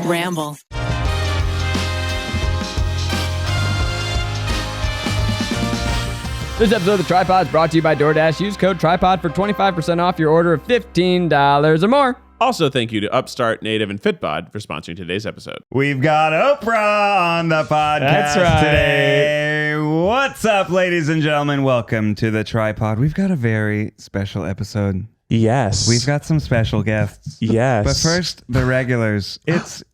Ramble. This episode of the TryPod is brought to you by DoorDash. Use code TryPod for 25% off your order of $15 or more. Also, thank you to Upstart, Native, and Fitbod for sponsoring today's episode. We've got Oprah on the podcast That's right. today. What's up, ladies and gentlemen? Welcome to the TryPod. We've got a very special episode. Yes. We've got some special guests. Yes. But first, the regulars. It's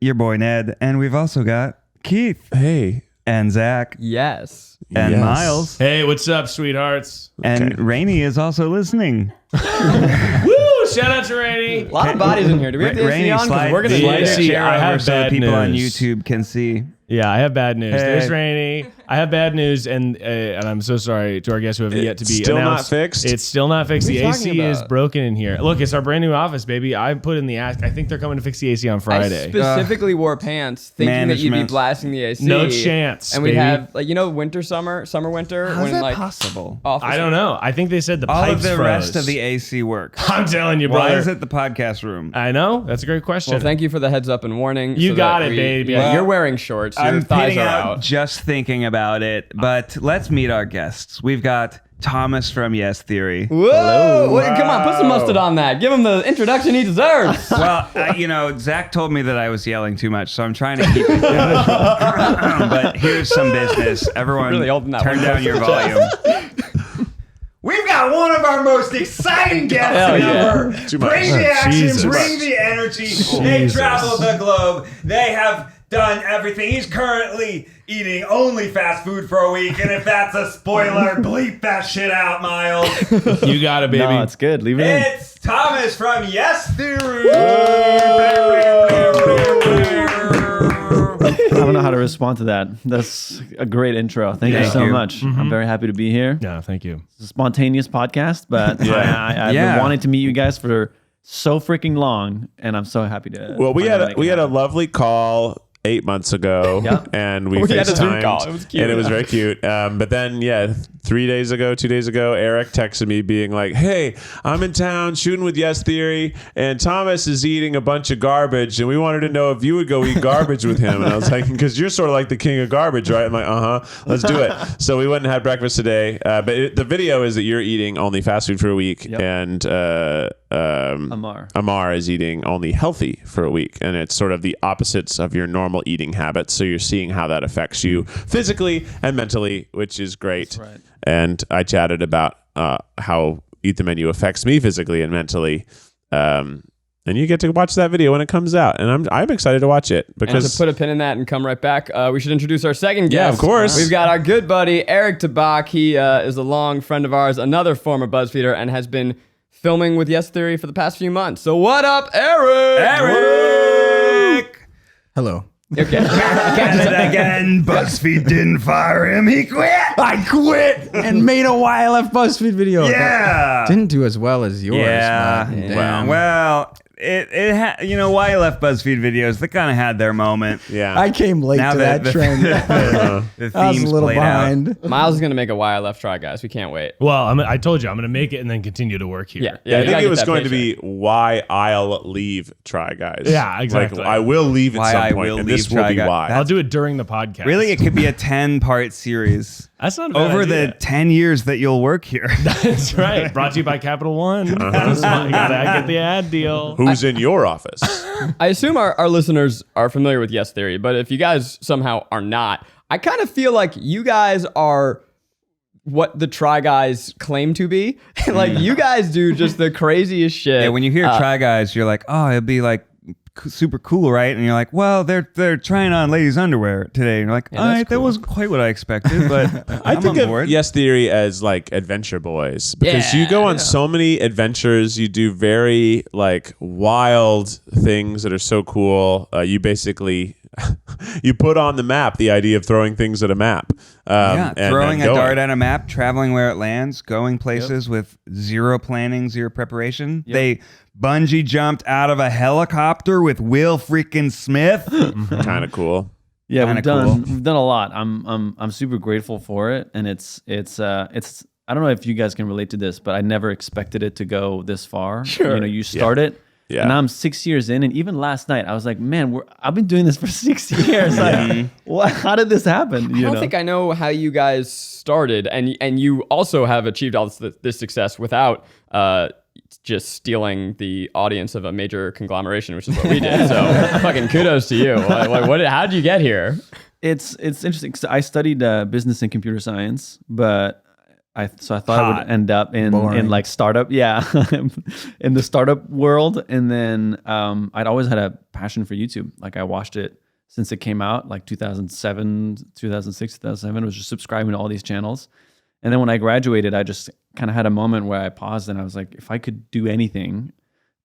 your boy Ned, and we've also got Keith. Hey. And Zach. Yes. And Yes. Miles. Hey, what's up, sweethearts? And Rainey is also listening. Woo! Shout out to Rainey. A lot of bodies in here. Do we have the AC Rainey, on? 'Cause slide, we're going to slide AC, the chair I have over so bad people on news. YouTube can see. Yeah, I have bad news. Hey. There's Rainey. I have bad news, and I'm so sorry to our guests who have yet to be Still not announced. fixed? It's still not fixed. What The are you talking AC is about? broken in here. Look, it's our brand new office, baby. I put in the ask. I think they're coming to fix the AC on I Friday. specifically wore pants thinking that you'd be Management. blasting the AC. No chance, And we'd baby. have, like, winter, summer, winter. How's when, that like, possible? office- I don't know. I think they said the All pipes of the froze. rest of the AC works. I'm telling you, Why brother. is it the podcast room? I know. That's a great question. Well, thank you for the heads up and warning. You so got that it, baby. Yeah, Well, you're wearing shorts. Your I'm thighs pitting are out out. just thinking about it, but let's meet our guests. We've got Thomas from Yes Theory. Whoa! Wait, come on, put some mustard on that. Give him the introduction he deserves. Well, Zach told me that I was yelling too much, so I'm trying to keep it down. But here's some business. Everyone, Really holding that turn one down close your to the volume. We've got one of our most exciting guests Hell yeah. ever. Too much. Bring the action, Jesus. bring the energy. They Jesus. traveled the globe. They have done everything. He's currently eating only fast food for a week, and if that's a spoiler, bleep that shit out, Miles. You got it, baby. No, it's good. Leave it in. It's Thomas from Yes Theory. I don't know how to respond to that. That's a great intro. Thank you Thank so you. much. I'm very happy to be here. Yeah, thank you. It's a spontaneous podcast, but I've Yeah. been wanting to meet you guys for so freaking long, and I'm so happy to. Well, we had finally a make it happen. lovely call 8 months ago, Yeah. and we We had a Zoom FaceTimed, call. It was cute. and it was very cute. But then, 2 days ago, Eric texted me being like, "Hey, I'm in town shooting with Yes Theory, and Thomas is eating a bunch of garbage, and we wanted to know if you would go eat garbage with him." And I was like, "Because you're sort of like the king of garbage, right?" I'm like, let's do it. So we went and had breakfast today. But the video is that you're eating only fast food for a week, Yep. and Amar. Amar is eating only healthy for a week, and it's sort of the opposites of your normal eating habits. So you're seeing how that affects you physically and mentally, which is great. That's right. And I chatted about how Eat the Menu affects me physically and mentally. And you get to watch that video when it comes out, and I'm excited to watch it And because to put a pin in that and come right back, we should introduce our second guest. Yeah, of course. We've got our good buddy, Eric Tabach. He is a long friend of ours, another former BuzzFeeder, and has been filming with Yes Theory for the past few months. So what up, Eric? Eric! Hello. Okay. Again, BuzzFeed didn't fire him. He quit. I quit and made a YLF BuzzFeed video. Yeah. Didn't do as well as yours. Yeah. but damn. Well, why I left BuzzFeed videos, they kind of had their moment. yeah, I came late Now to that that trend. The I was themes a little played out. behind. Miles is going to make a YLF try, guys. We can't wait. Well, I told you I'm going to make it and then continue to work here. Yeah. I you think gotta it get was that going to paycheck. be why I'll leave Try Guys. Yeah, exactly. Like, I will leave at Why some I point, will and leave this will Try be Guys. why. I'll do it during the podcast. Really, it could be a 10-part series That's not a bad over idea. the 10 years that you'll work here. That's right. Brought to you by Capital One. That's why I gotta get the ad deal. Who's in your office? I assume our listeners are familiar with Yes Theory, but if you guys somehow are not, I kind of feel like you guys are what the Try Guys claim to be. Like, you guys do just the craziest shit. Yeah, when you hear Try Guys, you're like, oh, it'd be like super cool, right? And you're like, well, they're trying on ladies' underwear today. And you're like, Yeah, all that's right, that cool. wasn't quite what I expected, but I I'm think on of board. Yes Theory as like adventure boys because you go on so many adventures. You do very like wild things that are so cool. You basically you put on the map the idea of throwing things at a map. And throwing then a going. dart at a map, traveling where it lands, going places with zero planning, zero preparation. They bungee jumped out of a helicopter with Will freaking Smith. Kind of cool. Yeah, Kinda we've done a lot. I'm super grateful for it, and it's I don't know if you guys can relate to this, but I never expected it to go this far. Sure. You start it Yeah. And now I'm 6 years in, and even last night I was like, man, I've been doing this for 6 years. Like, how did this happen? I don't think I know how you guys started, and you also have achieved all this success without just stealing the audience of a major conglomeration, which is what we did. So fucking kudos to you. How did you get here? It's interesting. So I studied business and computer science, but I thought I would end up in like startup, in the startup world. And then I'd always had a passion for YouTube. Like I watched it since it came out, like 2007, 2006, 2007. I was just subscribing to all these channels. And then when I graduated, I just kind of had a moment where I paused and I was like, if I could do anything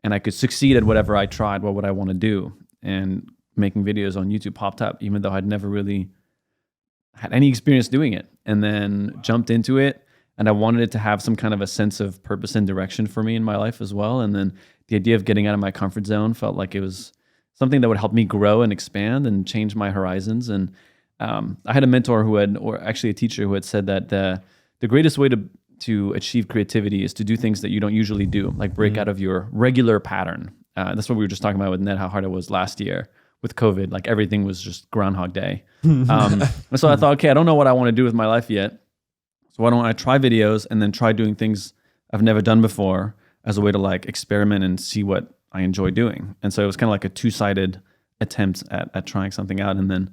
and I could succeed at whatever I tried, what would I want to do? And making videos on YouTube popped up, even though I'd never really had any experience doing it. And then jumped into it. And I wanted it to have some kind of a sense of purpose and direction for me in my life as well. And then the idea of getting out of my comfort zone felt like it was something that would help me grow and expand and change my horizons. And I had a mentor or actually a teacher who had said that the greatest way to achieve creativity is to do things that you don't usually do, like break out of your regular pattern. That's what we were just talking about with Ned, how hard it was last year with COVID. Like everything was just Groundhog Day. So I thought, okay, I don't know what I want to do with my life yet. So why don't I try videos and then try doing things I've never done before as a way to like experiment and see what I enjoy doing. And so it was kind of like a two-sided attempt at trying something out. And then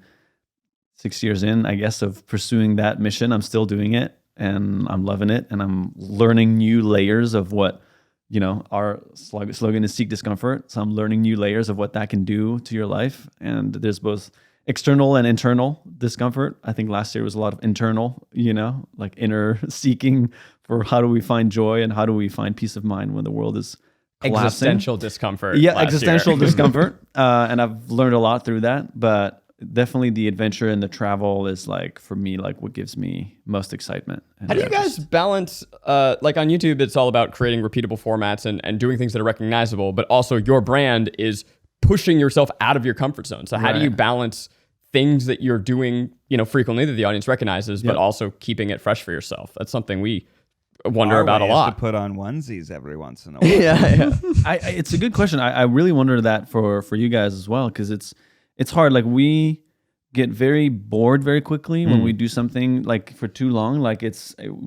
6 years in, I guess, of pursuing that mission, I'm still doing it and I'm loving it. And I'm learning new layers of what, our slogan is seek discomfort. So I'm learning new layers of what that can do to your life. And there's both external and internal discomfort. I think last year was a lot of internal, like inner seeking for how do we find joy and how do we find peace of mind when the world is collapsing. Existential discomfort. Yeah, existential discomfort. And I've learned a lot through that. But definitely the adventure and the travel is like, for me, like what gives me most excitement. How do you guys balance, like on YouTube, it's all about creating repeatable formats and doing things that are recognizable, but also your brand is pushing yourself out of your comfort zone. So how do you balance things that you're doing, frequently that the audience recognizes, but also keeping it fresh for yourself? That's something we wonder about a lot. To put on onesies every once in a while. It's a good question. I really wonder that for you guys as well, because it's hard. Like we get very bored very quickly when we do something like for too long. Like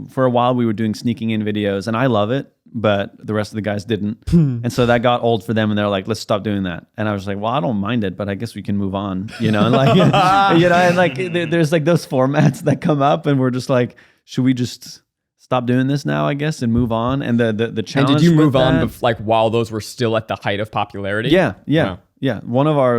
for a while we were doing sneaking in videos and I love it, but the rest of the guys didn't. And so that got old for them and they're like, let's stop doing that. And I was like, well, I don't mind it, but I guess we can move on, and like, and like there's like those formats that come up and we're just like, should we just stop doing this now, I guess, and move on? And the challenge. And did you move on like while those were still at the height of popularity? Yeah. Wow. Yeah,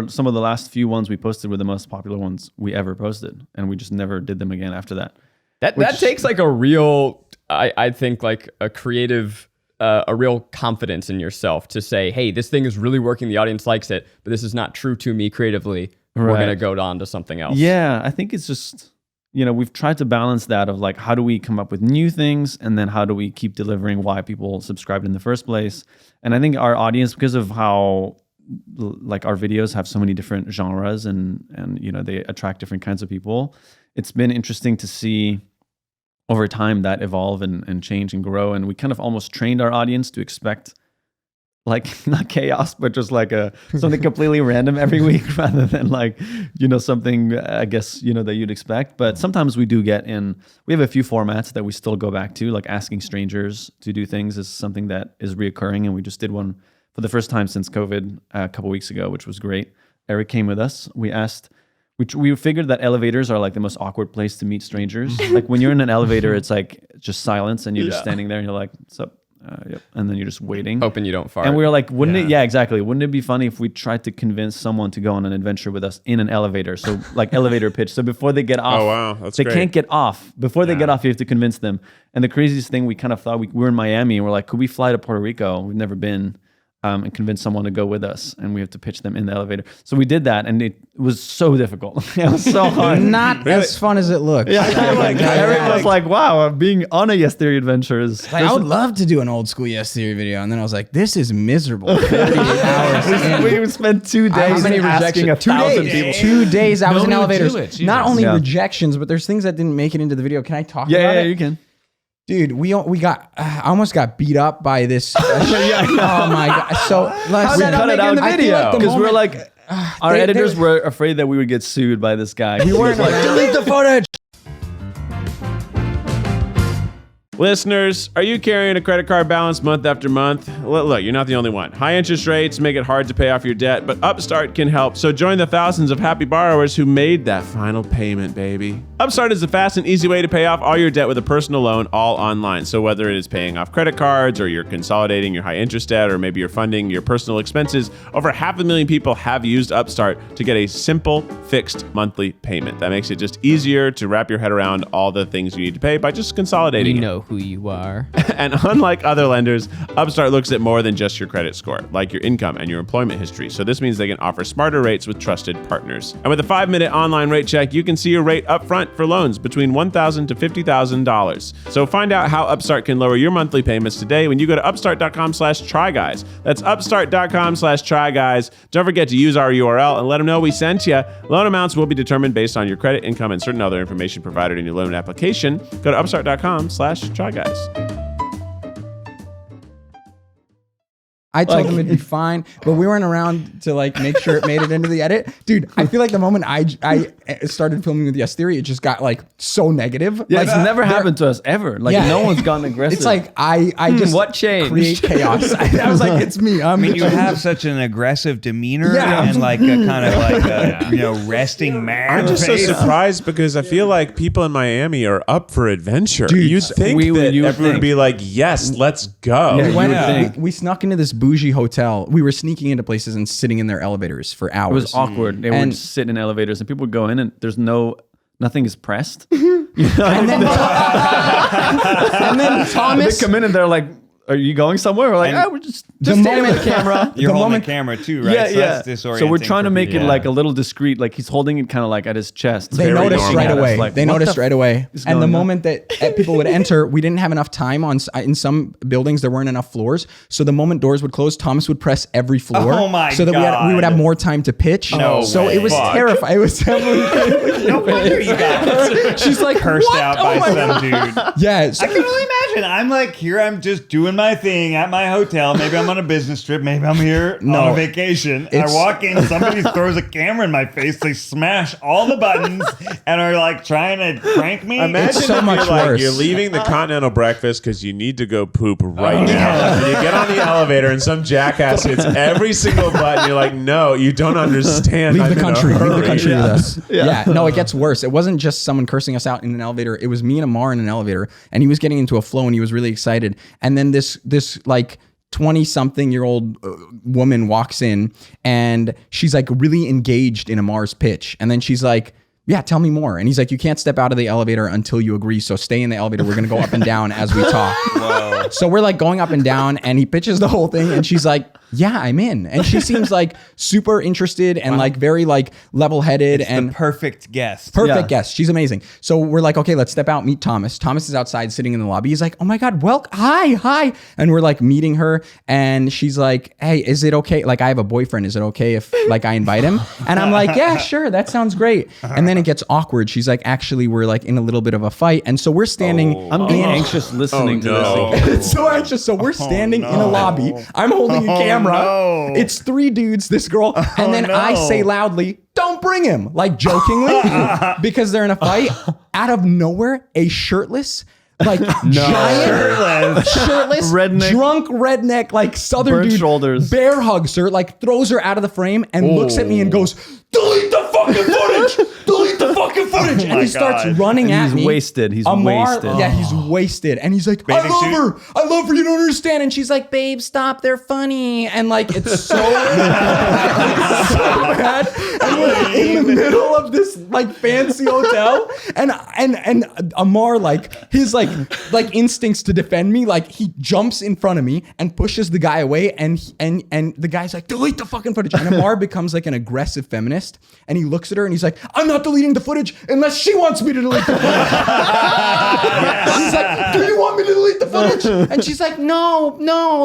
some of the last few ones we posted were the most popular ones we ever posted, and we just never did them again after that. That takes like a real, I think like a creative, a real confidence in yourself to say, hey, this thing is really working, the audience likes it, but this is not true to me creatively. We're going to go on to something else. Yeah, I think it's just, we've tried to balance that of like, how do we come up with new things, and then how do we keep delivering why people subscribed in the first place? And I think our audience, because of how like our videos have so many different genres and they attract different kinds of people, it's been interesting to see over time that evolve and change and grow. And we kind of almost trained our audience to expect like not chaos, but just like something completely random every week rather than like, something I guess, that you'd expect. But sometimes we do we have a few formats that we still go back to, like asking strangers to do things is something that is reoccurring. And we just did one for the first time since COVID a couple weeks ago, which was great. Eric came with us. We figured that elevators are like the most awkward place to meet strangers. Like when you're in an elevator, it's like just silence and you're just standing there and you're like, what's up? Yep. And then you're just waiting. Hoping you don't fart. And we were like, wouldn't it be funny if we tried to convince someone to go on an adventure with us in an elevator? So like elevator pitch. So before they get off, they can't get off. Before they get off, you have to convince them. And the craziest thing, we kind of thought we were in Miami and we're like, could we fly to Puerto Rico? We've never been. And convince someone to go with us, and we have to pitch them in the elevator. So we did that, and it was so difficult. It was so hard. Not as fun as it looks. Yeah, everyone was like, "Wow, being on a Yes Theory adventure is." Like, I would love to do an old school Yes Theory video, and then I was like, "This is miserable." 38 hours. We spent 2 days How many asking rejections? 1,000 people. 2 days. I was in Nobody would elevators. do it, Jesus. Not only Yeah. rejections, but there's things that didn't make it into the video. Can I talk about Yeah, it? you can. Dude, we got I almost got beat up by this. Oh my god! So How'd that not make it in the video? Because we're like, like, our editors were afraid that we would get sued by this guy. we weren't like, delete the footage. Listeners, are you carrying a credit card balance month after month? Look, you're not the only one. High interest rates make it hard to pay off your debt, but Upstart can help. So join the thousands of happy borrowers who made that final payment, baby. Upstart is the fast and easy way to pay off all your debt with a personal loan, all online. So whether it is paying off credit cards, or you're consolidating your high interest debt, or maybe you're funding your personal expenses, over 500,000 people have used Upstart to get a simple, fixed monthly payment. That makes it just easier to wrap your head around all the things you need to pay by just consolidating. We know who you are. And unlike other lenders, Upstart looks at more than just your credit score, like your income and your employment history. So this means they can offer smarter rates with trusted partners. And with a 5-minute online rate check, you can see your rate up front for loans between $1,000 to $50,000. So find out how Upstart can lower your monthly payments today when you go to upstart.com/tryguys. That's upstart.com/tryguys. Don't forget to use our URL and let them know we sent you. Loan amounts will be determined based on your credit, income, and certain other information provided in your loan application. Go to upstart.com/tryguys. I told him it'd be fine, but we weren't around to like make sure it made it into the edit. Dude, I feel like the moment I started filming with Yes Theory, it just got like so negative. Yeah, like, it's never happened to us ever. Like no one's gotten aggressive. It's like I just what changed? create chaos. I was like, it's me. I mean, you have such an aggressive demeanor and like a kind of like a resting man. I'm just so surprised because I feel like people in Miami are up for adventure. Dude, you'd think that everyone would be like, yes, let's go. Yeah, we snuck into this bougie hotel. We were sneaking into places and sitting in their elevators for hours. It was awkward. They would sit in elevators and people would go in and there's nothing is pressed. You know? And then Thomas, they come in and they're like, "Are you going somewhere?" We're like, we're just standing with the camera. You're holding the camera too, right? Yeah, so that's disorienting. So we're trying to make it like a little discreet. Like he's holding it kind of like at his chest. They noticed right away. Like, they noticed right away. And the on? moment that people would enter, we didn't have enough time in some buildings. There weren't enough floors. So the moment doors would close, Thomas would press every floor. Oh my so that we would have more time to pitch. No so way. it was terrifying. It was definitely no wonder you got She's like cursed what? out by some dude. Yeah. So, I can only imagine. I'm like, here I'm just doing my thing at my hotel. Maybe I'm on a business trip. Maybe I'm here on a vacation. I walk in, somebody throws a camera in my face. They smash all the buttons and are like trying to prank me. Imagine so if much you're worse. You're leaving the continental breakfast because you need to go poop right now. And you get on the elevator and some jackass hits every single button. You're like, no, you don't understand. Leave the country. Leave the Hurry. country with us. Yeah. No, it gets worse. It wasn't just someone cursing us out in an elevator. It was me and Amar in an elevator, and he was getting into a flow, and he was really excited. And then this like 20-something-year-old woman walks in, and she's like really engaged in Amar's pitch, and then she's like, yeah, tell me more. And he's like, you can't step out of the elevator until you agree. So stay in the elevator. We're going to go up and down as we talk. Whoa. So we're like going up and down, and he pitches the whole thing. And she's like, yeah, I'm in. And she seems like super interested and like very like level-headed and the perfect guest. Perfect guest. She's amazing. So we're like, okay, let's step out, meet Thomas. Thomas is outside sitting in the lobby. He's like, oh my God, hi. And we're like meeting her, and she's like, hey, is it okay? Like, I have a boyfriend. Is it okay if like I invite him? And I'm like, yeah, sure. That sounds great. And then it gets awkward. She's like, actually, we're like in a little bit of a fight. And so we're standing. I'm getting anxious listening to this. It's so anxious. So we're standing in a lobby. I'm holding a camera. No. It's 3 dudes, this girl. And then I say loudly, don't bring him, like jokingly, because they're in a fight. Out of nowhere, a shirtless, like giant, shirtless, redneck, drunk redneck, like southern burnt dude, shoulders, bear hugs her, like throws her out of the frame and looks at me and goes, delete the fucking footage! Delete the fucking footage! And he starts running at me. He's wasted. He's Amar, wasted. Yeah, he's wasted. And he's like, I love her, you don't understand. And she's like, babe, stop, they're funny. And like, it's so, so bad. And we're in the middle of this like fancy hotel. And Amar, like, his like instincts to defend me, like he jumps in front of me and pushes the guy away. And the guy's like, delete the fucking footage. And Amar becomes like an aggressive feminist. And he looks at her and he's like, I'm not deleting the footage unless she wants me to delete the footage. He's like, do you want me to delete the footage? And she's like, no,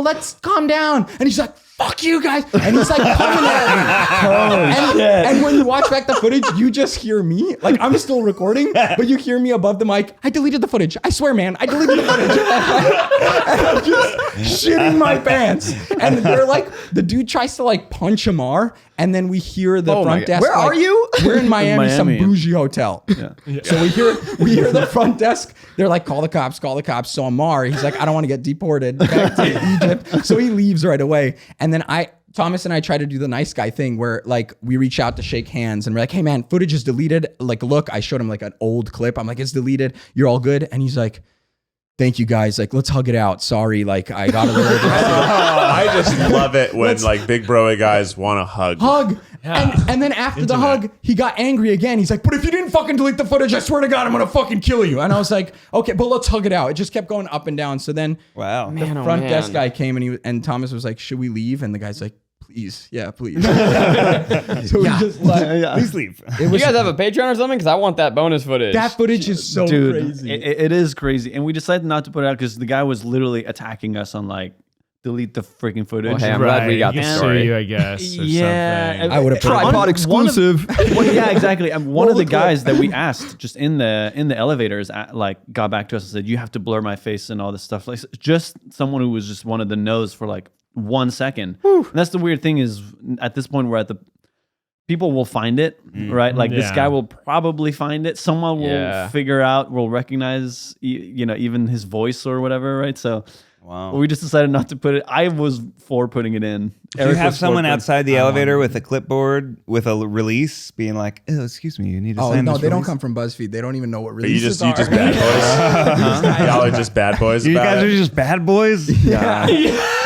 let's calm down. And he's like, fuck you guys. And he's like coming at me. And when you watch back the footage, you just hear me. Like, I'm still recording, but you hear me above the mic. I deleted the footage. I swear, man, I deleted the footage. And I'm just shitting my pants. And they're like, the dude tries to like punch Amar. And then we hear the front desk. Where are you? We're in Miami, some Miami. bougie hotel. Yeah. So we hear the front desk. They're like, call the cops. So Amar, he's like, I don't want to get deported back to Egypt. So he leaves right away. And then Thomas and I try to do the nice guy thing where like we reach out to shake hands and we're like, hey man, footage is deleted. Like, look, I showed him like an old clip. I'm like, it's deleted. You're all good. And he's like, thank you guys. Like, let's hug it out. Sorry, like I got a little aggressive. I just love it when like big broy guys want to hug. And then after the hug, he got angry again. He's like, but if you didn't fucking delete the footage, I swear to God, I'm going to fucking kill you. And I was like, okay, but let's hug it out. It just kept going up and down. So then the front desk guy came and Thomas was like, should we leave? And the guy's like, please. Yeah, please. So we just left. Please leave. You guys have a Patreon or something? Because I want that bonus footage. That footage is so Dude, crazy. it is crazy. And we decided not to put it out because the guy was literally attacking us on like, delete the freaking footage. Well, hey, I'm glad we got the story. You, I guess. Or something. I would have TryPod exclusive. Yeah, exactly. And one of the guys that we asked just in the elevators, like got back to us and said, you have to blur my face and all this stuff. Like just someone who was just wanted to nose for like 1 second. And that's the weird thing is at this point we're at the people will find it, right? Like this guy will probably find it. Someone will figure out, will recognize, even his voice or whatever, right? So we just decided not to put it. I was for putting it in. Do you have someone outside the elevator with a clipball with a release being like, oh, excuse me, you need to sign this they don't release? come from Buzzfeed. They don't even know what You releases just are. bad boys. Y'all are just bad boys. You about guys it. are just bad boys?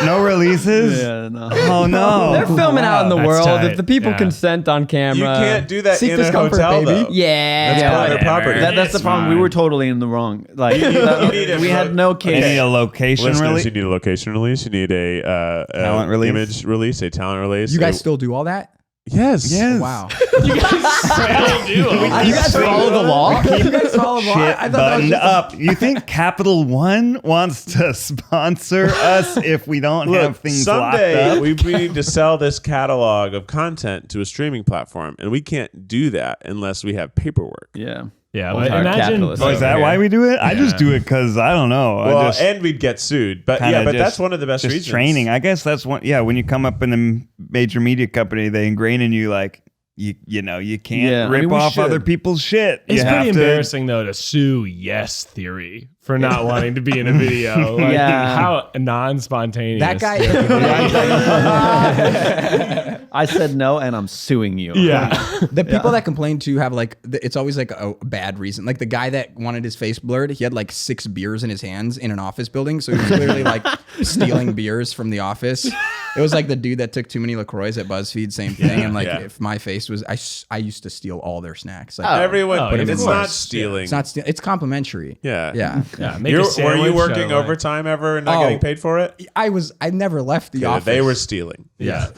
No releases? Yeah, no. Oh, no. They're filming out in the That's world. tight. If the people Yeah. consent on camera. You can't do that Seek in a discomfort, hotel, baby. though. Yeah. That's private whatever. property. That's the problem. We were totally in the wrong. Like we had no You case. need a location Listeners, release? you need a location release. You need a Talent release? image release, a talent release. You guys still do all that? Yes. Wow. You guys do. You guys follow the law? You guys follow the law? Shit I thought that was buttoned just up. You think Capital One wants to sponsor us if we don't have Look, things someday locked up? we need to sell this catalog of content to a streaming platform, and we can't do that unless we have paperwork. Yeah. Yeah, Well, but our imagine. capitalism. Oh, is that why we do it? I just do it because I don't know. Well, I just and we'd get sued. But kinda but just- that's one of the best just reasons. training. I guess that's one. Yeah, when you come up in a major media company, they ingrain in you like you can't Yeah, I rip mean, we off should. other people's shit. It's You pretty have to- embarrassing though to sue Yes Theory for not wanting to be in a video. Like, Yeah. how non-spontaneous. That guy. I said no, and I'm suing you. Yeah. The people that complain to have like, it's always like a bad reason. Like the guy that wanted his face blurred, he had like 6 beers in his hands in an office building. So he was clearly like stealing beers from the office. It was like the dude that took too many LaCroix at BuzzFeed, same thing. And like if my face was, I used to steal all their snacks. Like, Everyone, Oh, but of it's course. not stealing. it's not stealing. It's complimentary. Yeah. Yeah. Yeah, make a Were sandwich, you working so, like- overtime ever and not Oh. getting paid for it? I never left the Yeah, office. they were stealing. Yeah. So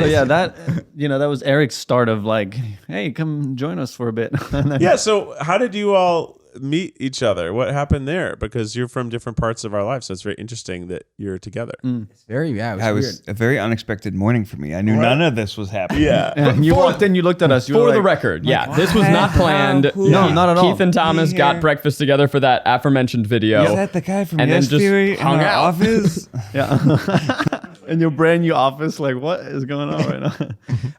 yeah, that that was Eric's start of like, hey, come join us for a bit. And then- Yeah. So how did you all meet each other? What happened there? Because you're from different parts of our life, so it's very interesting that you're together. It's very, it was It weird. was a very unexpected morning for me. I knew none of this was happening. Yeah. And you walked in, you looked at us. You For were the like, record, this was not planned. No, not at all. Keith and Thomas got breakfast together for that aforementioned video. Is that the guy from And then Yes just Theory in hung our out. office? yeah. In your brand new office, like what is going on right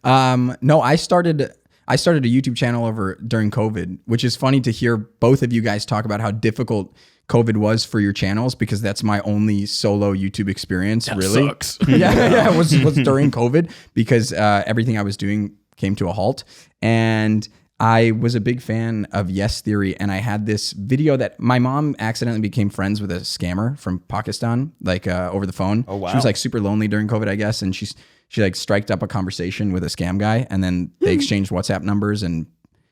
now? No, I started a YouTube channel during COVID, which is funny to hear both of you guys talk about how difficult COVID was for your channels, because that's my only solo YouTube experience. Really sucks. Yeah, it was during COVID, because everything I was doing came to a halt. And I was a big fan of Yes Theory, and I had this video that my mom accidentally became friends with a scammer from Pakistan, like over the phone. Oh wow! She was like super lonely during COVID, I guess, and she like striked up a conversation with a scam guy, and then they exchanged WhatsApp numbers and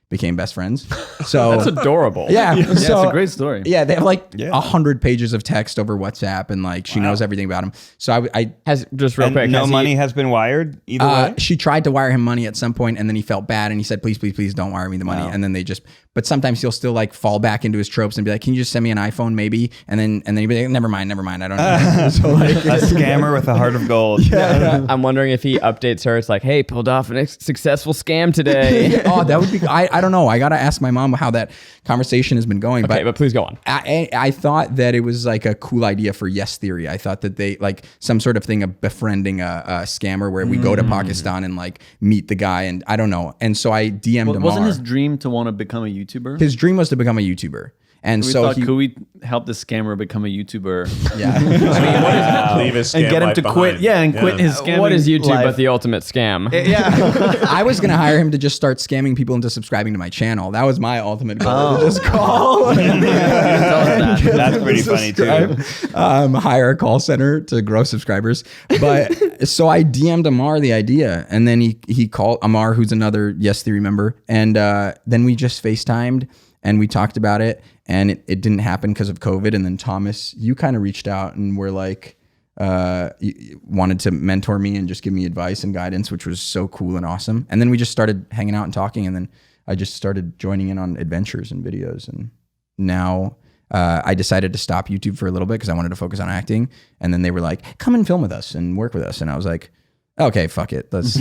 became best friends. So That's adorable. yeah, Yeah, it's a great story. Yeah, they have like 100 pages of text over WhatsApp, and like she knows everything about him. So I Has just real And quick. no has he- money has been wired either way? she tried to wire him money at some point, and then he felt bad, and he said, please don't wire me the money. And then they just but sometimes he'll still like fall back into his tropes and be like, can you just send me an iPhone maybe? And then he'd be like, never mind, I don't know. So like, a scammer with a heart of gold. yeah. I'm wondering if he updates her. It's like, hey, pulled off a successful scam today. Oh, that would be, I don't know. I got to ask my mom how that conversation has been going. Okay, but please go on. I thought that it was like a cool idea for Yes Theory. I thought that they like some sort of thing of befriending a scammer where we go to Pakistan and like meet the guy, and I don't know. And so I DM'd Amar. Wasn't his dream to want to become a YouTuber? His dream was to become a YouTuber. And we so thought, could we help the scammer become a YouTuber? yeah. Leave his And scam get him life to quit. behind. Yeah, and quit his scamming What is YouTube life. but the ultimate scam? I was gonna hire him to just start scamming people into subscribing to my channel. That was my ultimate goal. To just call. That's pretty funny too. Hire a call center to grow subscribers. But so I DM'd Amar the idea, and then he called Amar, who's another Yes Theory member, and then we just FaceTimed and we talked about it, and it didn't happen because of COVID. And then Thomas, you kind of reached out and were like, you wanted to mentor me and just give me advice and guidance, which was so cool and awesome. And then we just started hanging out and talking, and then I just started joining in on adventures and videos. And now I decided to stop YouTube for a little bit because I wanted to focus on acting. And then they were like, come and film with us and work with us. And I was like, okay, fuck it. Let's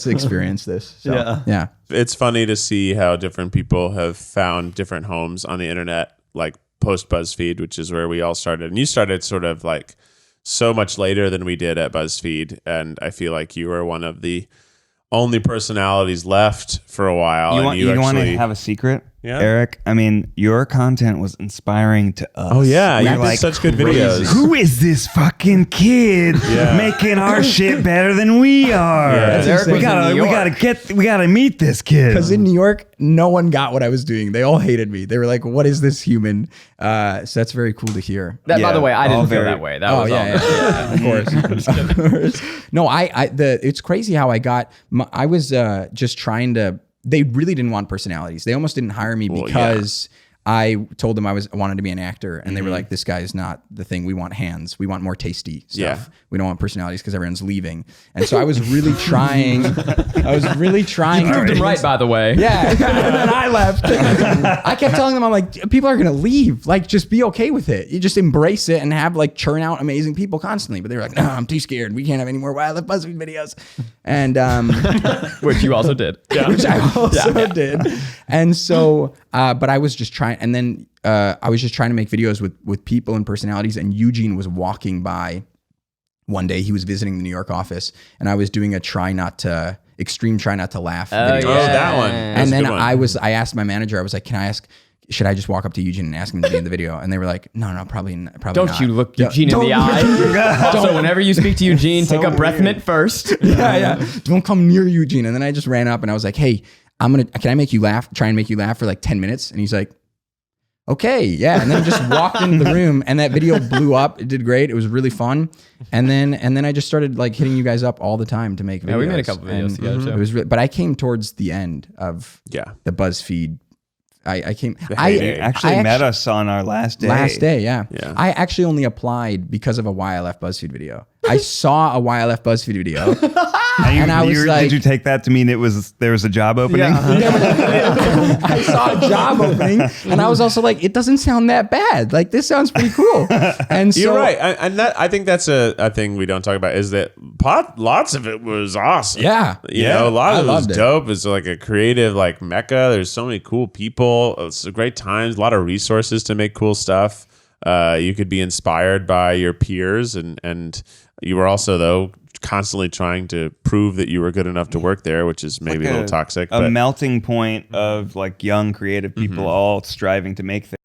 experience this. So, yeah. It's funny to see how different people have found different homes on the internet, like post BuzzFeed, which is where we all started. And you started sort of like so much later than we did at BuzzFeed. And I feel like you were one of the only personalities left for a while. You want to have a secret? Yeah. Eric, I mean, your content was inspiring to us. Oh yeah, you We're did like, such good videos. Who is this fucking kid making our shit better than we are? Yeah. We gotta meet this kid. Because in New York, no one got what I was doing. They all hated me. They were like, what is this human? So that's very cool to hear. By the way, I all didn't feel very- that way. That was all. Of course. No, it's crazy how I was just trying to. They really didn't want personalities. They almost didn't hire me because I told them I wanted to be an actor, and they were like, "This guy is not the thing. We want hands. We want more tasty stuff. Yeah. We don't want personalities because everyone's leaving." And so I was really trying. You proved him right, by the way. Yeah, and then I left. I kept telling them, I'm like, people are gonna leave. Like, just be okay with it. You just embrace it and have like churn out amazing people constantly. But they were like, no, I'm too scared. We can't have any more Wildlife BuzzFeed videos. And Which you also did. Yeah. which I also did. And so, but I was just trying, and then I was just trying to make videos with people and personalities. And Eugene was walking by one day. He was visiting the New York office, and I was doing a extreme try not to laugh video. Oh, that one. And then I asked my manager, I was like, should I just walk up to Eugene and ask him to be in the video? And they were like, no, probably not. Don't you look Eugene in the eye. Also, whenever you speak to Eugene, take a breath mint first. Yeah. Don't come near Eugene. And then I just ran up and I was like, hey, can I make you laugh? Try and make you laugh for like 10 minutes. And he's like, okay, yeah. And then just walked into the room, and that video blew up. It did great. It was really fun. And then I just started like hitting you guys up all the time to make videos. Yeah, we made a couple videos together too. It was but I came towards the end of the BuzzFeed. I came. You actually met us on our last day. Last day, yeah. Yeah. I actually only applied because of a Why I Left BuzzFeed video. I saw a Why I Left BuzzFeed video. And I was like, did you take that to mean there was a job opening? I saw a job opening, and I was also like, it doesn't sound that bad. Like, this sounds pretty cool. And so, You're right, I think that's a thing we don't talk about, is that lots of it was awesome. Yeah. You know, a lot I of it was loved it. dope. It's like a creative like mecca. There's so many cool people. It's great times. A lot of resources to make cool stuff. You could be inspired by your peers, and you were also though constantly trying to prove that you were good enough to work there, which is maybe a little toxic. A melting point of like young creative people all striving to make things.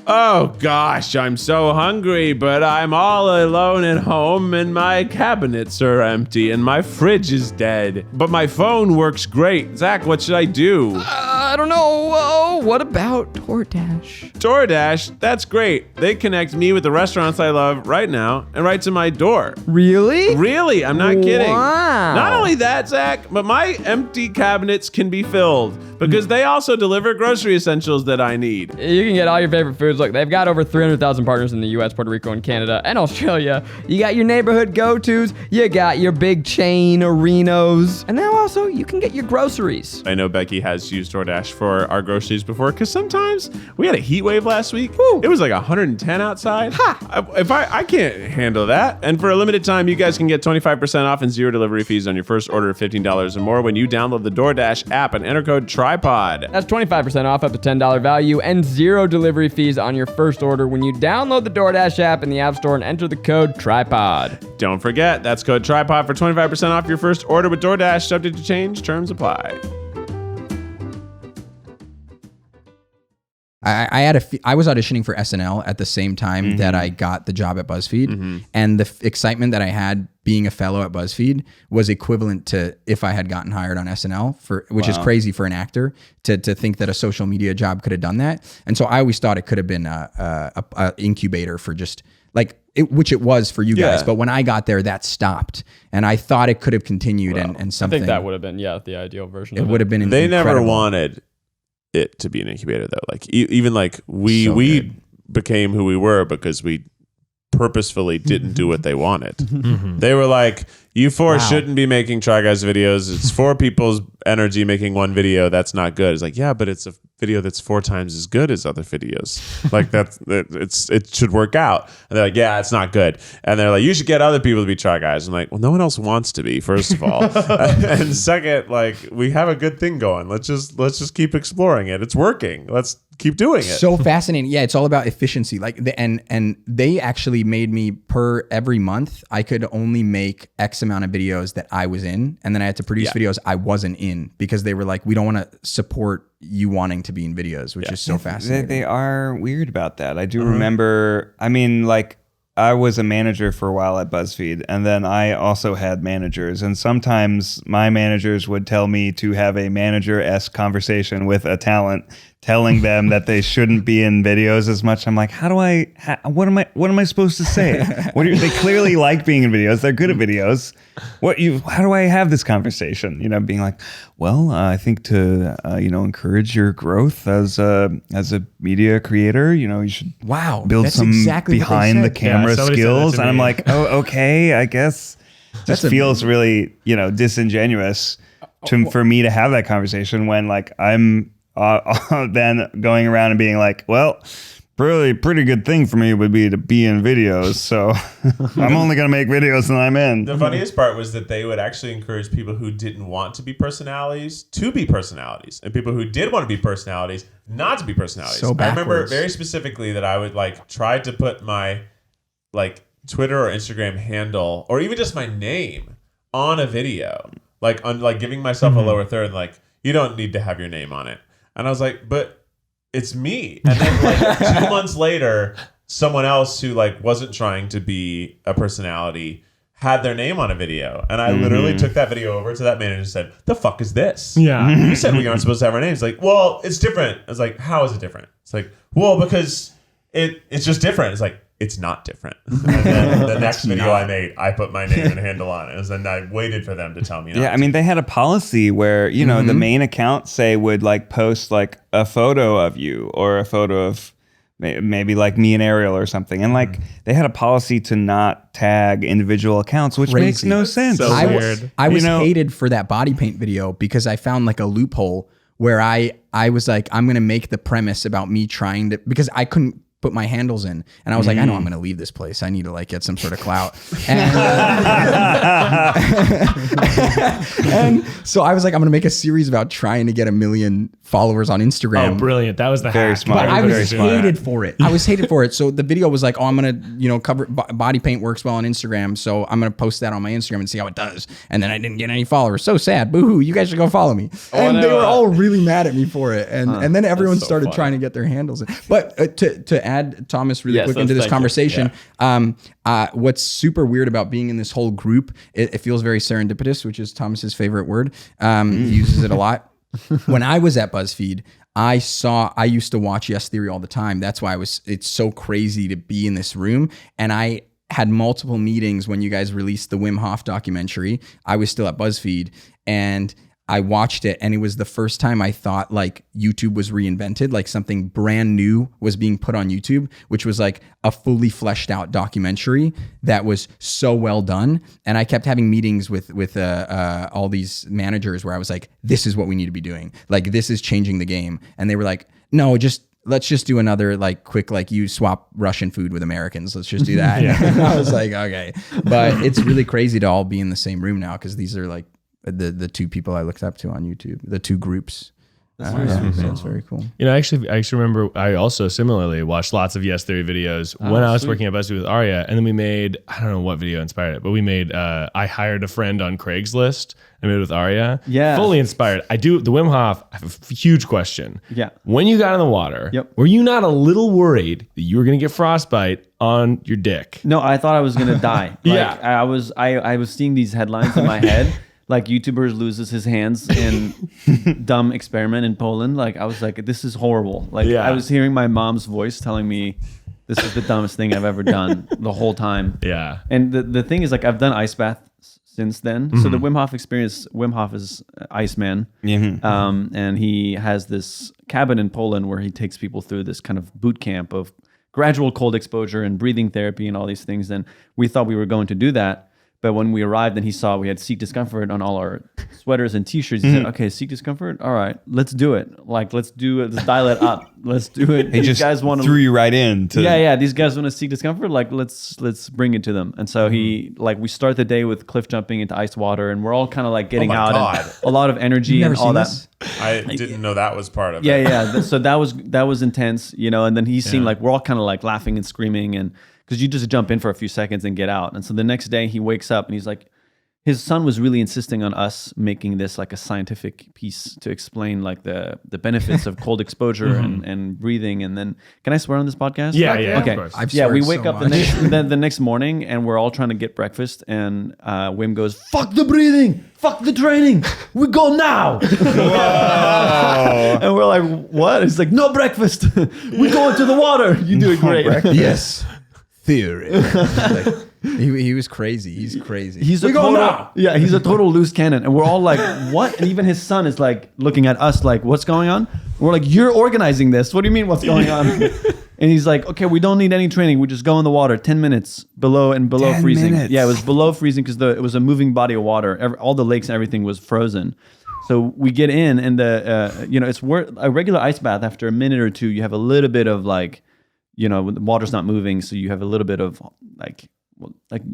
Oh gosh, I'm so hungry, but I'm all alone at home and my cabinets are empty and my fridge is dead. But my phone works great. Zach, what should I do? I don't know. what about DoorDash? DoorDash, that's great. They connect me with the restaurants I love right now and right to my door. Really? Really, I'm not kidding. Wow. Not only that, Zach, but my empty cabinets can be filled because they also deliver grocery essentials that I need. You can get all your favorite foods. Look, they've got over 300,000 partners in the US, Puerto Rico, and Canada, and Australia. You got your neighborhood go-tos. You got your big chain arenos. And now also, you can get your groceries. I know Becky has used DoorDash for our groceries before because sometimes we had a heat wave last week. Woo. It was like 110 outside. I can't handle that. And for a limited time, you guys can get 25% off and 0 delivery fees on your first order of $15 or more when you download the DoorDash app and enter code TryPod. That's 25% off up to $10 value and 0 delivery fees on your first order when you download the DoorDash app in the App Store and enter the code TryPod. Don't forget, that's code TryPod for 25% off your first order with DoorDash. Subject to change, terms apply. I was auditioning for SNL at the same time that I got the job at BuzzFeed, and the excitement that I had being a fellow at BuzzFeed was equivalent to if I had gotten hired on SNL, which is crazy for an actor to think that a social media job could have done that. And so I always thought it could have been a incubator for just like which it was for you guys. But when I got there, that stopped, and I thought it could have continued and something. I think that would have been the ideal version. It would have been. They incredible. never wanted it to be an incubator though. Like even like we became who we were because we purposefully didn't do what they wanted. They were like, you four shouldn't be making Try Guys videos. It's 4 people's energy making one video. That's not good. It's like, yeah, but it's a video that's 4 times as good as other videos. Like it should work out. And they're like, yeah, it's not good. And they're like, you should get other people to be Try Guys. I'm like, well, no one else wants to be, first of all. And second, like, we have a good thing going. Let's just keep exploring it. It's working. Let's keep doing it. So fascinating. Yeah, it's all about efficiency. Like and they actually made me per every month I could only make X amount of videos that I was in, and then I had to produce videos I wasn't in because they were like, we don't want to support you wanting to be in videos, which is so fascinating. They are weird about that. I do remember, I mean, like, I was a manager for a while at BuzzFeed, and then I also had managers, and sometimes my managers would tell me to have a manager-esque conversation with a talent, telling them that they shouldn't be in videos as much. I'm like, what am I supposed to say? They clearly like being in videos. They're good at videos. How do I have this conversation? You know, being like, well, I think to encourage your growth as a media creator, you should build some exactly behind the camera skills. And I'm like, oh, okay, I guess. Just feels really disingenuous for me to have that conversation when like I'm then going around and being like, well, pretty good thing for me would be to be in videos. So I'm only going to make videos that I'm in. The funniest part was that they would actually encourage people who didn't want to be personalities to be personalities, and people who did want to be personalities not to be personalities. So I remember very specifically that I would like try to put my like Twitter or Instagram handle or even just my name on a video, like giving myself a lower third, like, you don't need to have your name on it. And I was like, but it's me. And then like 2 months later, someone else who like wasn't trying to be a personality had their name on a video. And I literally took that video over to that manager and said, the fuck is this? Yeah. You said we aren't supposed to have our names. Like, well, it's different. I was like, how is it different? It's like, well, because it's just different. It's like, it's not different. And then the next video I made, I put my name and handle on it. And then I waited for them to tell me. I mean, they had a policy where, the main account, would like post like a photo of you or a photo of maybe like me and Ariel or something. And like they had a policy to not tag individual accounts, which makes no sense. So weird. I was hated for that body paint video because I found like a loophole where I was like, I'm going to make the premise about me trying to, because I couldn't put my handles in, and I was like, I know I'm going to leave this place. I need to like get some sort of clout. And so I was like, I'm going to make a series about trying to get 1 million followers on Instagram. Oh, brilliant. That was the very hack. smart. But I was hated for it. I was hated for it. So the video was like, oh, I'm going to, cover body paint works well on Instagram. So I'm going to post that on my Instagram and see how it does. And then I didn't get any followers. So sad. Boo-hoo. You guys should go follow me. And they were all really mad at me for it. And then everyone started trying to get their handles in. But to add Thomas really quick into this conversation, what's super weird about being in this whole group, it feels very serendipitous, which is Thomas's favorite word. He uses it a lot. When I was at BuzzFeed, I used to watch Yes Theory all the time. That's why it's so crazy to be in this room. And I had multiple meetings when you guys released the Wim Hof documentary. I was still at Buzzfeed, and I watched it, and it was the first time I thought like YouTube was reinvented, like something brand new was being put on YouTube, which was like a fully fleshed out documentary that was so well done. And I kept having meetings with all these managers where I was like, this is what we need to be doing. Like, this is changing the game. And they were like, no, let's just do another like quick, like you swap Russian food with Americans. Let's just do that. I was like, okay. But it's really crazy to all be in the same room now, because these are like the two people I looked up to on YouTube, the two groups. So it's very cool. You know, I actually remember I also similarly watched lots of Yes Theory videos when I was working at BuzzFeed with Arya, and then we made, I don't know what video inspired it, but we made I Hired a Friend on Craigslist. I made it with Arya. Yeah. Fully inspired. I do the Wim Hof. I have a huge question. Yeah. When you got in the water, were you not a little worried that you were going to get frostbite on your dick? No, I thought I was gonna die. Yeah. I was seeing these headlines in my head. Like, YouTuber loses his hands in dumb experiment in Poland. Like, I was like, this is horrible. Like, I was hearing my mom's voice telling me this is the dumbest thing I've ever done the whole time. Yeah. And the thing is, like, I've done ice baths since then. So the Wim Hof Experience, Wim Hof is Iceman. And he has this cabin in Poland where he takes people through this kind of boot camp of gradual cold exposure and breathing therapy and all these things. And we thought we were going to do that. But when we arrived and he saw we had seek discomfort on all our sweaters and t-shirts, he said, okay, seek discomfort? All right, let's do it. Like, let's do it. Let's dial it up. Let's do it. He just threw you right in. Yeah. These guys want to seek discomfort. Like, let's bring it to them. And so we start the day with cliff jumping into ice water, and we're all kind of like getting out. And a lot of energy and all that. I didn't know that was part of it. Yeah. So that was intense, you know, and then he seemed like we're all kind of like laughing and screaming, and because you just jump in for a few seconds and get out. And so the next day he wakes up and he's like, his son was really insisting on us making this like a scientific piece to explain like the benefits of cold exposure and breathing. And then, can I swear on this podcast? Yeah, okay. Of course. We wake up the next morning and we're all trying to get breakfast, and Wim goes, fuck the breathing, fuck the training, we go now. And we're like, what? It's like, no breakfast, we go into the water. You do it great. Yes. Theory. He was crazy. He's crazy. He's a total loose cannon. And we're all like, what? And even his son is like looking at us like, what's going on? We're like, you're organizing this. What do you mean what's going on? And he's like, okay, we don't need any training. We just go in the water 10 minutes below freezing. Minutes. Yeah, it was below freezing because it was a moving body of water. All the lakes and everything was frozen. So we get in, and it's a regular ice bath. After a minute or two, you have a little bit of like, you know, the water's not moving, so you have a little bit of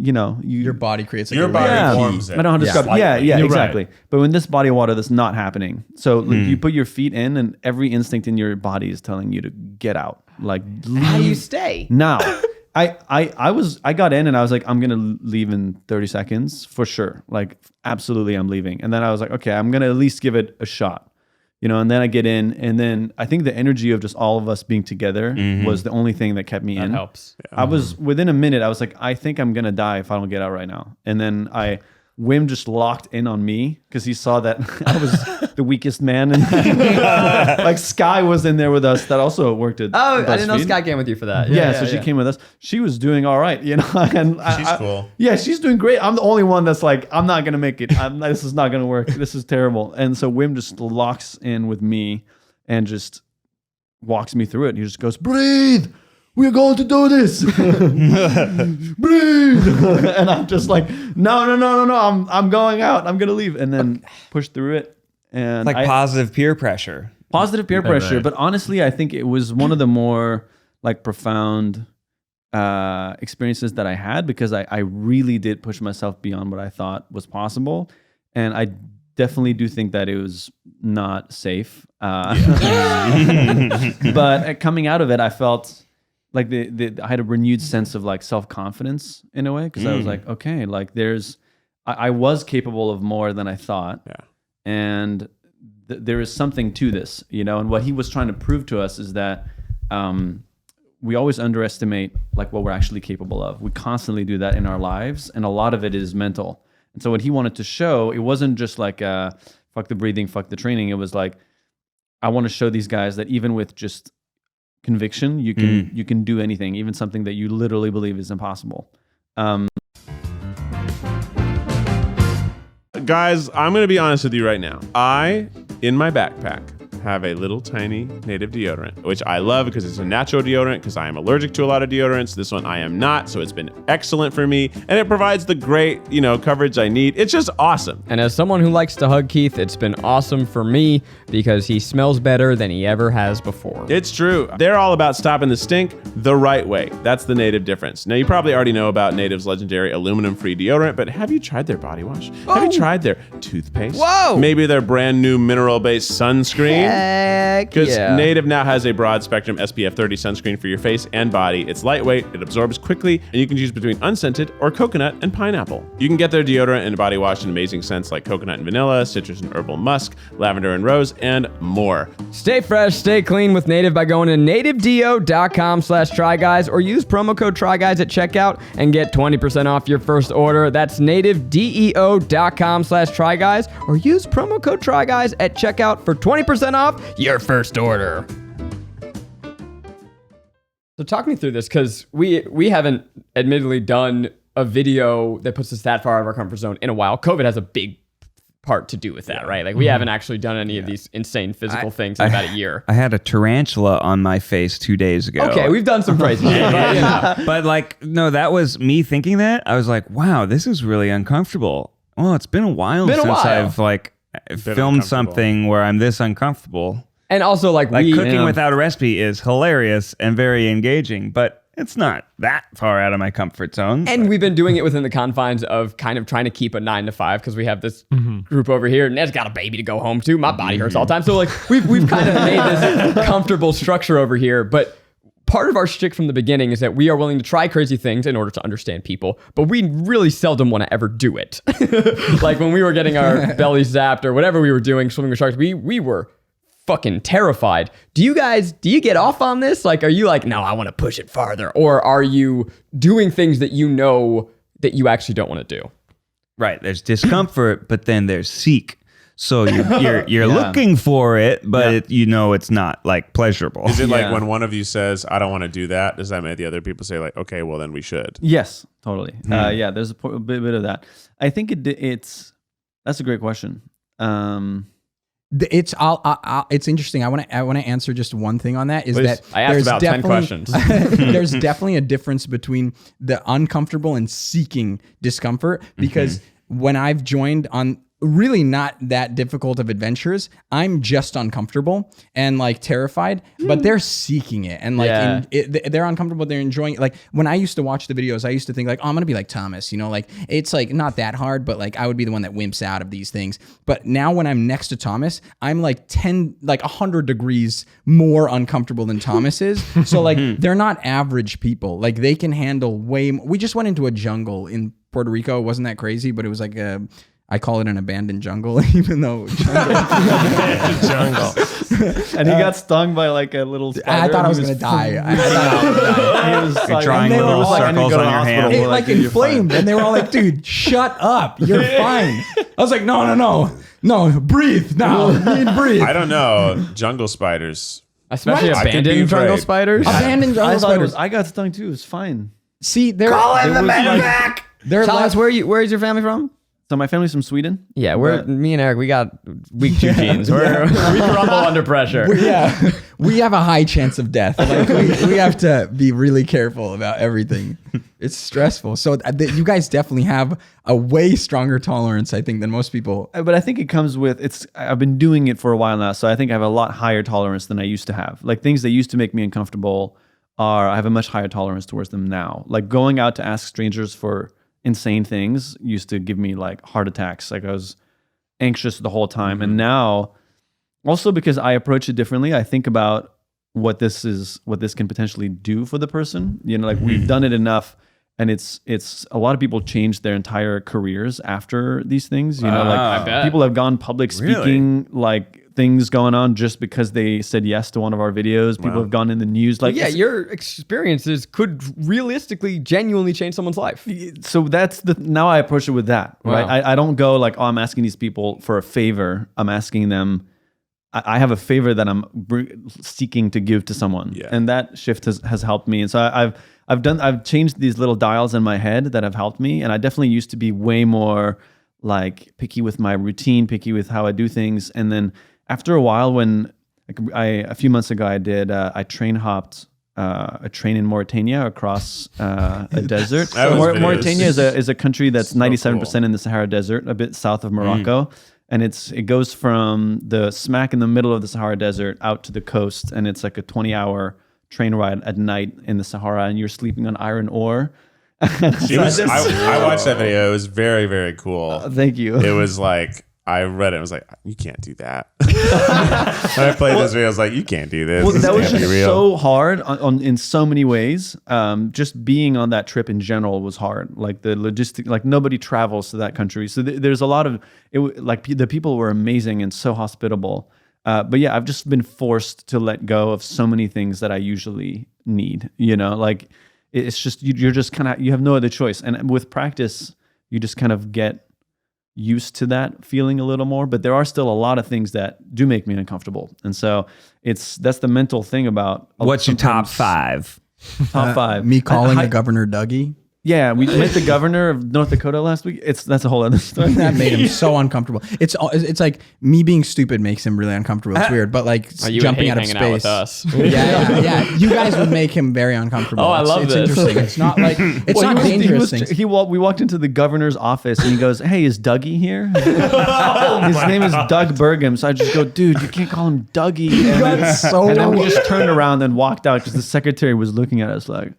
your body creates like your body forms it. I don't know how to describe. Yeah, exactly. Right. But in this body of water, that's not happening. So you put your feet in, and every instinct in your body is telling you to get out. Like, how do you stay? Now, I got in and I was like, I'm gonna leave in 30 seconds for sure. Like, absolutely, I'm leaving. And then I was like, okay, I'm gonna at least give it a shot. You know, and then I get in, and then I think the energy of just all of us being together was the only thing that kept me in. That helps. Yeah. I was within a minute. I was like, I think I'm gonna die if I don't get out right now. And then Wim just locked in on me because he saw that I was the weakest man, and like Sky was in there with us that also worked at BuzzFeed. I didn't know BuzzFeed. Sky came with you for that. Yeah, she came with us. She was doing all right, you know. And She's cool. Yeah, she's doing great. I'm the only one that's like, I'm not gonna make it. This is not gonna work. This is terrible. And so Wim just locks in with me and just walks me through it. He just goes, breathe. We're going to do this. Breathe. And I'm just like, no. I'm going out. I'm gonna leave. And then push through it. And It's like positive peer pressure. Positive peer pressure. Right. But honestly, I think it was one of the more like profound experiences that I had, because I really did push myself beyond what I thought was possible. And I definitely do think that it was not safe. But coming out of it, I felt like I had a renewed sense of like self-confidence in a way, because I was like, okay, like I was capable of more than I thought. Yeah. And there is something to this, you know, and what he was trying to prove to us is that we always underestimate like what we're actually capable of. We constantly do that in our lives, and a lot of it is mental. And so what he wanted to show, it wasn't just like fuck the breathing, fuck the training. It was like, I want to show these guys that even with just conviction, you can do anything, even something that you literally believe is impossible. Guys, I'm going to be honest with you right now. In my backpack, have a little tiny native deodorant, which I love because it's a natural deodorant because I am allergic to a lot of deodorants. This one I am not, so it's been excellent for me, and it provides the great, coverage I need. It's just awesome. And as someone who likes to hug Keith, it's been awesome for me because he smells better than he ever has before. It's true. They're all about stopping the stink the right way. That's the Native difference. Now, you probably already know about Native's legendary aluminum-free deodorant, but have you tried their body wash? Have you tried their toothpaste? Whoa! Maybe their brand new mineral-based sunscreen? Heck Because yeah. Native now has a broad spectrum SPF 30 sunscreen for your face and body. It's lightweight, it absorbs quickly, and you can choose between unscented or coconut and pineapple. You can get their deodorant and body wash in amazing scents like coconut and vanilla, citrus and herbal musk, lavender and rose, and more. Stay fresh, stay clean with Native by going to nativedeo.com/tryguys or use promo code tryguys at checkout and get 20% off your first order. That's nativedeo.com/tryguys or use promo code tryguys at checkout for 20% off your first order. So talk me through this, because we haven't admittedly done a video that puts us that far out of our comfort zone in a while. COVID has a big part to do with that, right? Like we haven't actually done any of these insane physical things in about a year. I had a tarantula on my face 2 days ago. Okay, we've done some crazy shit. But no, that was me thinking that. I was like, wow, this is really uncomfortable. Well, it's been a while since I've filmed something where I'm this uncomfortable. And also cooking without a recipe is hilarious and very engaging, but it's not that far out of my comfort zone. And we've been doing it within the confines of kind of trying to keep a 9 to 5 because we have this group over here. Ned's got a baby to go home to. My body hurts all the time. So we've kind of made this comfortable structure over here. But part of our shtick from the beginning is that we are willing to try crazy things in order to understand people, but we really seldom want to ever do it. Like when we were getting our belly zapped or whatever we were doing, swimming with sharks, we were fucking terrified. Do you get off on this? Like, are you like, no, I want to push it farther? Or are you doing things that you know that you actually don't want to do? Right. There's discomfort, but then there's seek. So you're looking for it, but it's not like pleasurable. Is it like when one of you says, I don't want to do that, does that make the other people say like, okay, well then we should? Yes, totally. There's a bit of that. I think that's a great question. It's interesting. I want to answer just one thing on that. Is Please. that I asked about 10 questions. There's definitely a difference between the uncomfortable and seeking discomfort, because when I've joined on really not that difficult of adventures, I'm just uncomfortable and like terrified, but they're seeking it and like they're uncomfortable. They're enjoying it. Like when I used to watch the videos, I used to think like, oh, I'm gonna be like Thomas, like it's like not that hard, but like I would be the one that wimps out of these things. But now when I'm next to Thomas, I'm like 100 degrees more uncomfortable than Thomas is. So like they're not average people. Like they can handle way more. We just went into a jungle in Puerto Rico. It wasn't that crazy, but it was like I call it an abandoned jungle, even though jungle. And he got stung by like a little spider. I thought I was gonna die. He was You're drawing little circles on your hand. It like inflamed, and they were all like, "Dude, shut up! You're fine." I was like, "No, breathe now. You need breathe." I don't know. Jungle spiders. Especially I could be abandoned jungle afraid. spiders. Abandoned jungle spiders. I got stung too. It was fine. See, they're Thomas, where's your family from? So my family's from Sweden. Yeah, me and Eric, we got weak 2 genes. We crumble under pressure. We have a high chance of death. Like we have to be really careful about everything. It's stressful. So you guys definitely have a way stronger tolerance, I think, than most people. But I think it comes with I've been doing it for a while now, so I think I have a lot higher tolerance than I used to have. Like things that used to make me uncomfortable I have a much higher tolerance towards them now. Like going out to ask strangers for insane things used to give me like heart attacks. Like I was anxious the whole time. And now, also because I approach it differently, I think about what this can potentially do for the person. Like we've done it enough, and it's a lot of people change their entire careers after these things. Like I bet. People have gone public speaking, like things going on just because they said yes to one of our videos. People have gone in the news. Like, your experiences could realistically, genuinely change someone's life. So now I approach it with that, right? Wow. I don't go like, oh, I'm asking these people for a favor. I'm asking them I have a favor that I'm seeking to give to someone, and that shift has helped me. And so I've changed these little dials in my head that have helped me. And I definitely used to be way more like picky with my routine, picky with how I do things. And then after a while, when a few months ago, I train hopped a train in Mauritania across a desert. Mauritania is a country that's 97% in the Sahara Desert, a bit south of Morocco. And it goes from the smack in the middle of the Sahara Desert out to the coast. And it's like a 20-hour train ride at night in the Sahara, and you're sleeping on iron ore. I watched that video. It was very, very cool. Thank you. It was like, I read it. I was like, you can't do that. When I played this video, I was like, you can't do this. Well, this that was can't just be real. so hard in so many ways. Just being on that trip in general was hard. Like the logistic, like nobody travels to that country. So there's a lot of like the people were amazing and so hospitable. But yeah, I've just been forced to let go of so many things that I usually need. You know, like it's just you're just kind of, you have no other choice. And with practice, you just kind of get used to that feeling a little more. But there are still a lot of things that do make me uncomfortable. And so that's the mental thing about. What's your top 5? Top 5. Me calling the governor Dougie. Yeah, we met the governor of North Dakota last week. That's a whole other story. That made him so uncomfortable. It's like me being stupid makes him really uncomfortable. It's weird, but like jumping out of space. Out with us. Yeah. You guys would make him very uncomfortable. I love it's this. Interesting. It's not like it's not dangerous things. We walked into the governor's office and he goes, "Hey, is Dougie here?" His name is Doug Burgum. So I just go, "Dude, you can't call him Dougie." And then we just turned around and walked out because the secretary was looking at us like,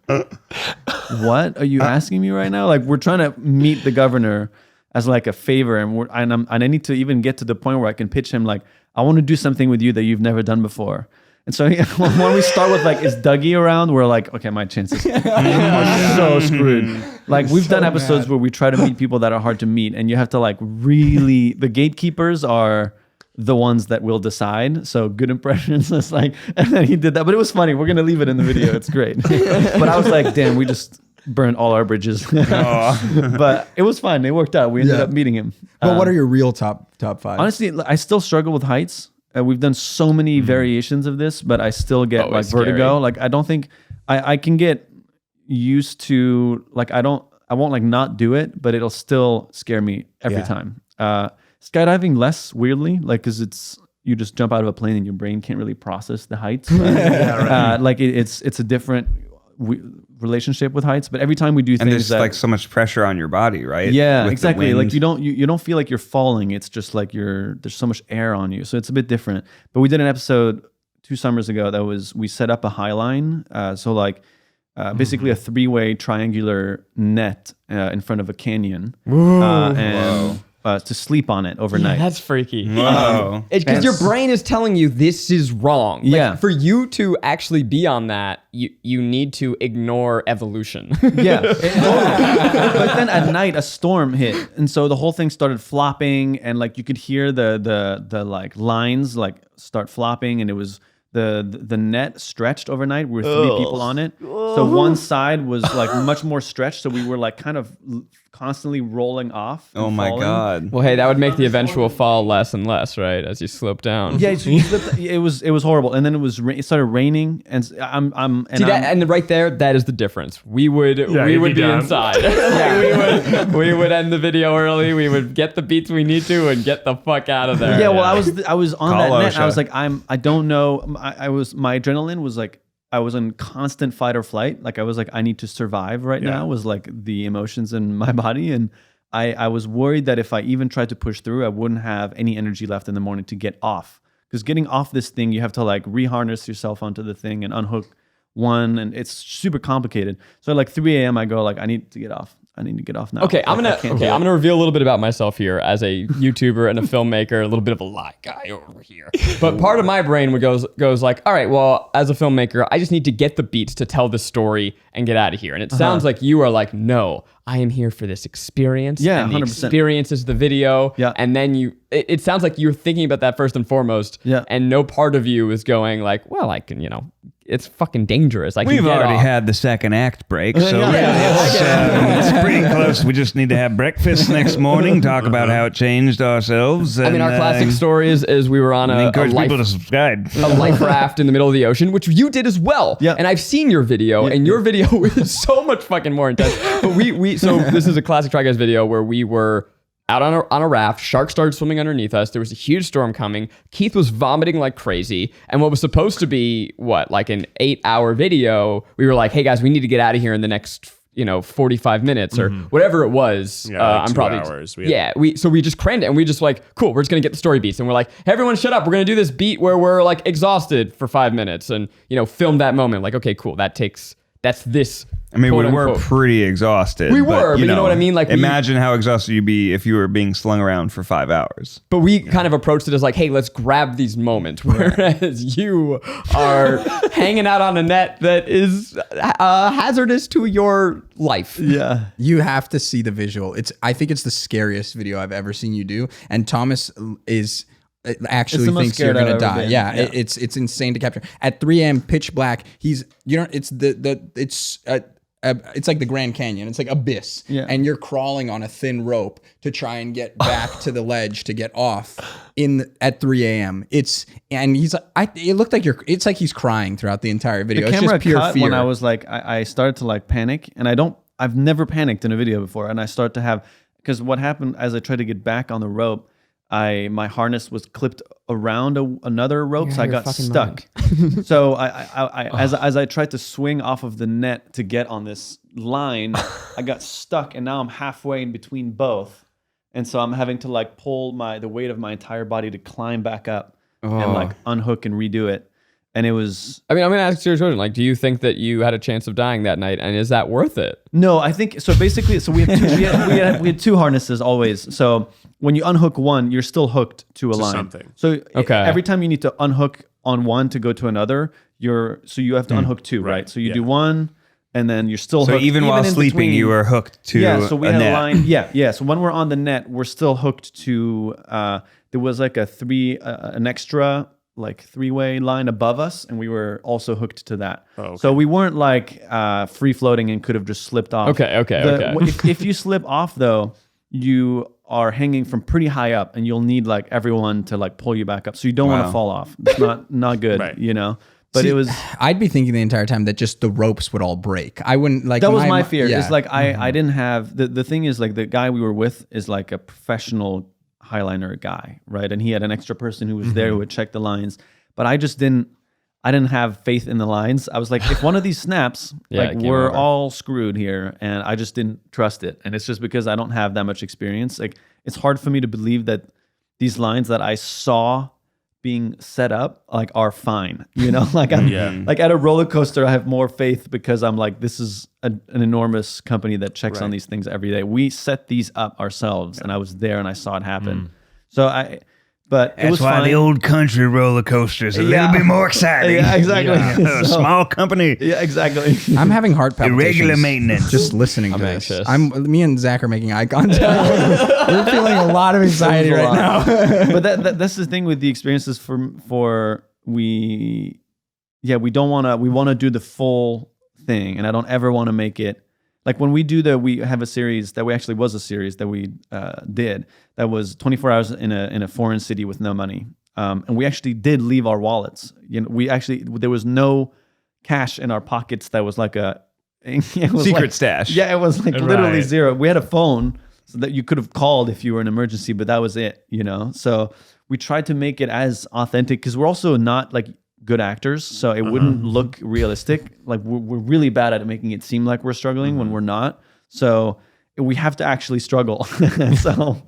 "What are you asking me right now?" Like, we're trying to meet the governor as like a favor, and I need to even get to the point where I can pitch him like, "I want to do something with you that you've never done before." And so when we start with like, "Is Dougie around?" we're like, okay, my chances are so screwed. Like, we've done episodes where we try to meet people that are hard to meet, and you have to like really, the gatekeepers are the ones that will decide. So good impressions. It's like, and then he did that, but it was funny. We're gonna leave it in the video. It's great. But I was like, damn, we just burned all our bridges. But it was fun. It worked out. We ended up meeting him. But what are your real top 5? Honestly, I still struggle with heights. We've done so many variations of this, but I still get like vertigo. Like, I don't think I can get used to, like, I won't like not do it, but it'll still scare me every time. Skydiving less, weirdly, like, because you just jump out of a plane and your brain can't really process the heights. Like it's a different relationship with heights. But every time we do things, and there's like so much pressure on your body, right? Yeah, With exactly. Like you don't feel like you're falling. It's just like there's so much air on you. So it's a bit different. But we did an episode 2 summers ago we set up a high line. So like basically a 3-way triangular net in front of a canyon. To sleep on it overnight. Yeah, that's freaky. Whoa. Because your brain is telling you this is wrong. Like, for you to actually be on that, you need to ignore evolution. Yeah. But then at night, a storm hit, and so the whole thing started flopping, and like you could hear the like lines like start flopping, and it was the net stretched overnight. We were 3 people on it, so one side was like much more stretched, so we were like kind of constantly rolling off. Oh my God. Well, hey, that would make the eventual fall less and less, right? As you slope down. Yeah, so it was horrible, and then it started raining, and and right there, that is the difference. We would be inside. we would end the video early. We would get the beats we need to and get the fuck out of there. Yeah, well, I was on that net. OSHA. I was like, I don't know. My adrenaline was like, I was in constant fight or flight. Like I was like, I need to survive right now was like the emotions in my body. And I was worried that if I even tried to push through, I wouldn't have any energy left in the morning to get off. Because getting off this thing, you have to like reharness yourself onto the thing and unhook one. And it's super complicated. So at like 3 a.m. I go like, I need to get off. I need to get off now. Okay, I'm gonna reveal a little bit about myself here as a YouTuber and a filmmaker, a little bit of a lie guy over here. But part of my brain goes like, all right, well, as a filmmaker, I just need to get the beats to tell the story and get out of here. And it sounds like you are like, no, I am here for this experience. Yeah, and the 100%. experience is the video. Yeah. And then it sounds like you're thinking about that first and foremost. Yeah. And no part of you is going like, well, I can, it's fucking dangerous. We've already had the second act break, so it's pretty close. We just need to have breakfast next morning, talk about how it changed ourselves. And, I mean, our classic story is we were on a people to subscribe. a life raft in the middle of the ocean, which you did as well. Yeah. And I've seen your video, and your video is so much fucking more intense. But so this is a classic Try Guys video where we were out on a raft. Sharks started swimming underneath us. There was a huge storm coming. Keith was vomiting like crazy. And what was supposed to be, like an 8-hour video, we were like, hey guys, we need to get out of here in the next 45 minutes or whatever it was. Yeah, like I'm 2 probably hours. So we just crammed it and we just like, cool, we're just gonna get the story beats. And we're like, hey, everyone shut up. We're gonna do this beat where we're like exhausted for 5 minutes and film that moment. Like, okay, cool. That's this. I mean, we were quote-unquote. pretty exhausted. We were, but you know what I mean? Like, imagine how exhausted you'd be if you were being slung around for 5 hours. But we kind of approached it as like, hey, let's grab these moments. Whereas you are hanging out on a net that is hazardous to your life. Yeah. You have to see the visual. I think it's the scariest video I've ever seen you do. And Thomas actually thinks you're gonna die. Yeah, it's insane to capture. At 3 a.m., pitch black. It's like the Grand Canyon. It's like abyss. Yeah. And you're crawling on a thin rope to try and get back to the ledge to get off at 3 a.m. It looked like it's like he's crying throughout the entire video. The camera it's just pure cut fear. when I was like, I started to like panic, and I've never panicked in a video before. And I start to have, because what happened as I tried to get back on the rope, my harness was clipped around another rope, so I got stuck. So as I tried to swing off of the net to get on this line, I got stuck, and now I'm halfway in between both, and so I'm having to like pull the weight of my entire body to climb back up and like unhook and redo it. And it was. I mean, I'm gonna ask a serious question. Like, do you think that you had a chance of dying that night, and is that worth it? No, I think so. Basically, we had 2 harnesses always. So when you unhook one, you're still hooked to a line. Something. So every time you need to unhook on one to go to another, you have to unhook 2, right? So you do one, and then you're still hooked. So even while sleeping, between, you were hooked to so we a had net. a line. Yeah. So when we're on the net, we're still hooked to. There was like an extra like 3-way line above us, and we were also hooked to that. Oh, okay. So we weren't like free floating and could have just slipped off. Okay. If you slip off though, you are hanging from pretty high up, and you'll need like everyone to like pull you back up. So you don't want to fall off. It's not good, right. But it was. I'd be thinking the entire time that just the ropes would all break. I wouldn't like. That was my fear. Yeah. It's like I didn't have the thing is like the guy we were with is like a professional highliner guy, right? And he had an extra person who was there who would check the lines, but I didn't have faith in the lines. I was like, if one of these snaps, we're all screwed here, and I just didn't trust it. And it's just because I don't have that much experience. Like, it's hard for me to believe that these lines that I saw being set up like are fine, like like at a roller coaster I have more faith because I'm like, this is an enormous company that checks on these things every day. We set these up ourselves, and I was there and I saw it happen. But it was why fine. the old country roller coaster is a little bit more exciting. Yeah, exactly. A small company. Yeah, exactly. I'm having heart palpitations. Irregular maintenance. Just listening to this. Anxious. Me and Zach are making eye contact. We're feeling a lot of anxiety right now. But that's the thing with the experiences we want to do the full thing, and I don't ever want to make it. Like when we have a series that was a series that we did that was 24 hours in a foreign city with no money, and we actually did leave our wallets. There was no cash in our pockets. That was like secret stash. Yeah, it was like literally zero. We had a phone so that you could have called if you were in an emergency, but that was it. So we tried to make it as authentic because we're also not like good actors, so it wouldn't look realistic. Like we're really bad at making it seem like we're struggling when we're not. So we have to actually struggle. So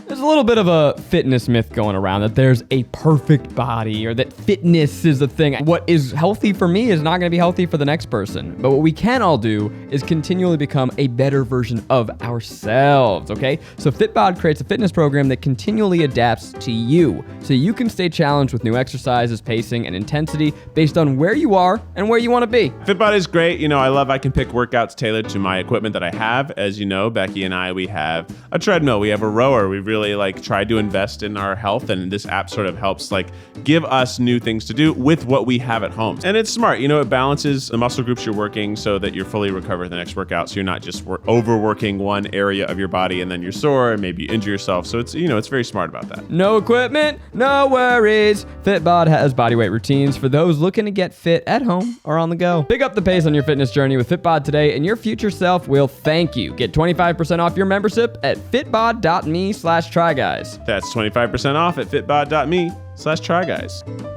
there's a little bit of a fitness myth going around that there's a perfect body or that fitness is a thing. What is healthy for me is not going to be healthy for the next person. But what we can all do is continually become a better version of ourselves, okay? So FitBod creates a fitness program that continually adapts to you so you can stay challenged with new exercises, pacing, and intensity based on where you are and where you want to be. FitBod is great. I can pick workouts tailored to my equipment that I have. As you know, Becky and I, we have a treadmill, we have a rower, we really really like tried to invest in our health, and this app sort of helps like give us new things to do with what we have at home. And it's smart, you know, it balances the muscle groups you're working so that you're fully recovered the next workout. So you're not just overworking one area of your body and then you're sore and maybe you injure yourself. So it's, you know, it's very smart about that. No equipment, no worries. Fitbod has bodyweight routines for those looking to get fit at home or on the go. Pick up the pace on your fitness journey with Fitbod today, and your future self will thank you. Get 25% off your membership at fitbod.me/tryguys. That's 25% off at fitbod.me/tryguys.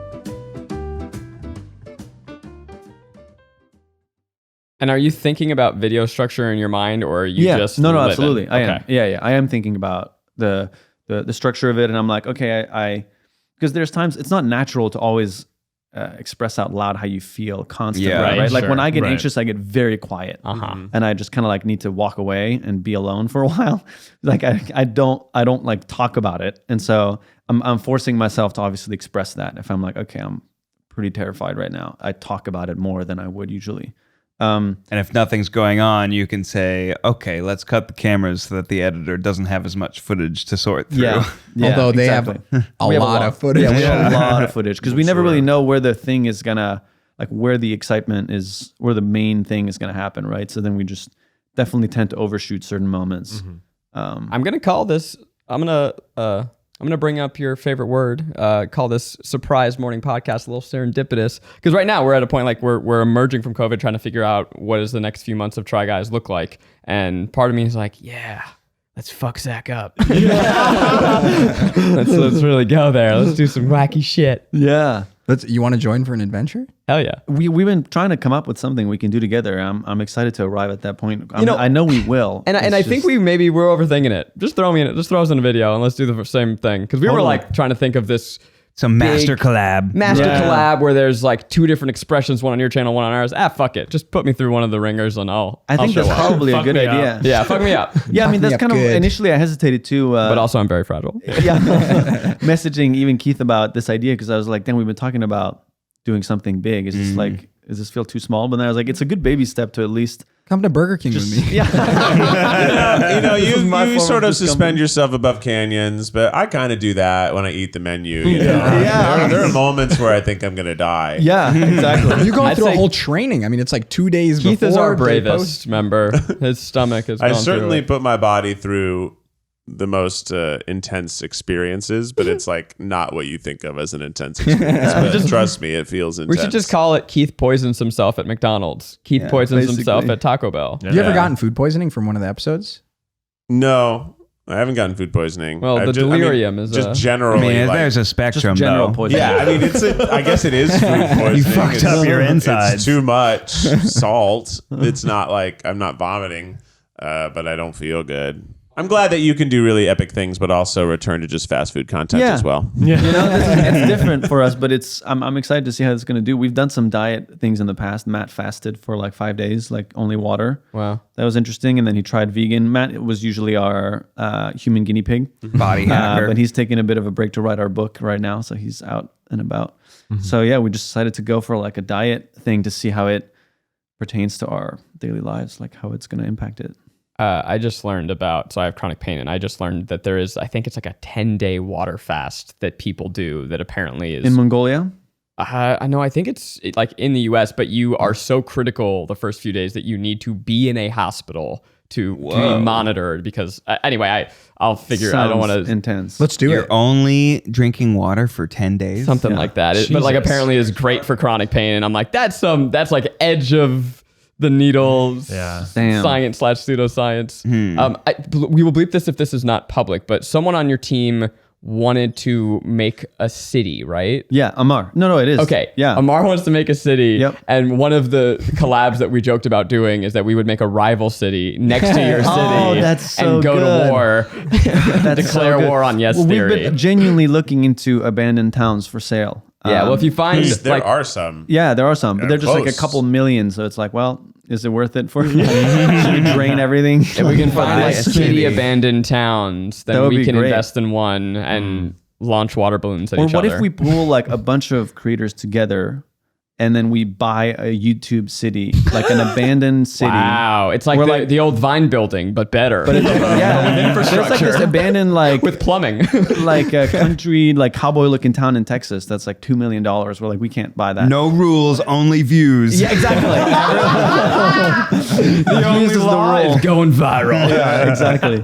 And are you thinking about video structure in your mind, or are you just no, living? absolutely. I am. Okay. Yeah. I am thinking about the structure of it, and I'm like, okay, I because there's times it's not natural to always express out loud how you feel constantly, right? Like when I get anxious, I get very quiet, and I just kind of like need to walk away and be alone for a while. Like I don't like talk about it, and so I'm forcing myself to obviously express that. If I'm like, okay, I'm pretty terrified right now, I talk about it more than I would usually. And if nothing's going on, you can say, okay, let's cut the cameras so that the editor doesn't have as much footage to sort through. Yeah. Although they have a lot of footage. Yeah, we have a lot of footage because we never really know where the thing is gonna, like where the excitement is, where the main thing is gonna happen, right? So then we just definitely tend to overshoot certain moments. I'm gonna call this. I'm gonna bring up your favorite word. Call this surprise morning podcast a little serendipitous, because right now we're at a point like we're emerging from COVID, trying to figure out what does the next few months of Try Guys look like. And part of me is like, yeah, let's fuck Zach up. let's really go there. Let's do some wacky shit. Yeah. You want to join for an adventure? Hell yeah. We've been trying to come up with something we can do together. I'm excited to arrive at that point. I know we will. And I think we're overthinking it. Just throw me in it. Just throw us in a video and let's do the same thing. Because we were like trying to think of this Some master collab. Collab where there's like two different expressions, one on your channel, one on ours. Fuck it. Just put me through one of the ringers and I think that's probably a good idea. Yeah, fuck me up. Yeah, I mean, that's kind of, initially I hesitated too. But also I'm very fragile. Yeah. Messaging even Keith about this idea because I was like, then we've been talking about doing something big. Is this like, does this feel too small? But then I was like, it's a good baby step to at least come to Burger King with me. Yeah. You sort of suspend yourself above canyons, but I kind of do that when I eat the menu. You know? There are moments where I think I'm going to die. Yeah, exactly. You go through a whole training. I mean, it's like 2 days Keith before. Keith is our bravest member. His stomach is. I certainly put my body through the most intense experiences, but it's like not what you think of as an intense experience. But just trust me, it feels intense. We should just call it Keith poisons himself at McDonald's. Keith poisons himself at Taco Bell. You ever gotten food poisoning from one of the episodes? No, I haven't gotten food poisoning. Well, delirium is just generally. I mean, there's a spectrum, general though. poisoning. Yeah, I mean, I guess it is food poisoning. You fucked up your insides. It's too much salt. It's not like I'm not vomiting, but I don't feel good. I'm glad that you can do really epic things, but also return to just fast food content as well. Yeah. It's different for us, but I'm excited to see how it's going to do. We've done some diet things in the past. Matt fasted for like 5 days, like only water. Wow. That was interesting. And then he tried vegan. Matt was usually our human guinea pig. Body hacker. But he's taking a bit of a break to write our book right now. So he's out and about. So yeah, we just decided to go for like a diet thing to see how it pertains to our daily lives, like how it's going to impact it. I just learned so I have chronic pain, and I just learned that there is, I think it's like a 10-day water fast that people do that apparently is... In Mongolia? I know, I think it's like in the US, but you are so critical the first few days that you need to be in a hospital to be monitored because, anyway, I'll figure it. I don't want to... intense. Let's do it. You're only drinking water for 10 days? Something like that. But like apparently is great for chronic pain, and I'm like, that's like edge of... the needles, science / pseudoscience. We will bleep this if this is not public, but someone on your team wanted to make a city, right? Yeah, Amar. No, it is. Okay. Yeah. Amar wants to make a city. Yep. And one of the collabs that we joked about doing is that we would make a rival city next to your city that's so and go good. to war, declare war on Yes Theory. We've been genuinely looking into abandoned towns for sale. Yeah, well, if you find... There are some. Yeah, there are some, but they're just like a couple million. So it's like, well, is it worth it for you? Should we drain everything? If we can find like shitty abandoned towns, then we can invest in one and launch water balloons at each other. Or what if we pool like a bunch of creators together and then we buy a YouTube city, like an abandoned city. Wow, it's like the old Vine building, but better. But it's, yeah, but it's like this abandoned, like with plumbing, like a country, like cowboy-looking town in Texas. That's like $2 million. We're like, we can't buy that. No rules, only views. Yeah, exactly. the only law is going viral. Yeah, exactly.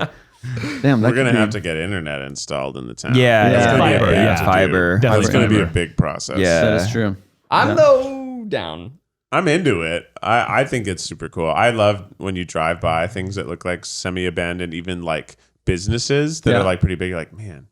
Damn, We're gonna have to get internet installed in the town. Yeah, fiber. Yeah, fiber. That's gonna be a big process. Yeah. That is true. I'm though down. I'm into it. I think it's super cool. I love when you drive by things that look like semi-abandoned, even like businesses that are like pretty big. You're like, man,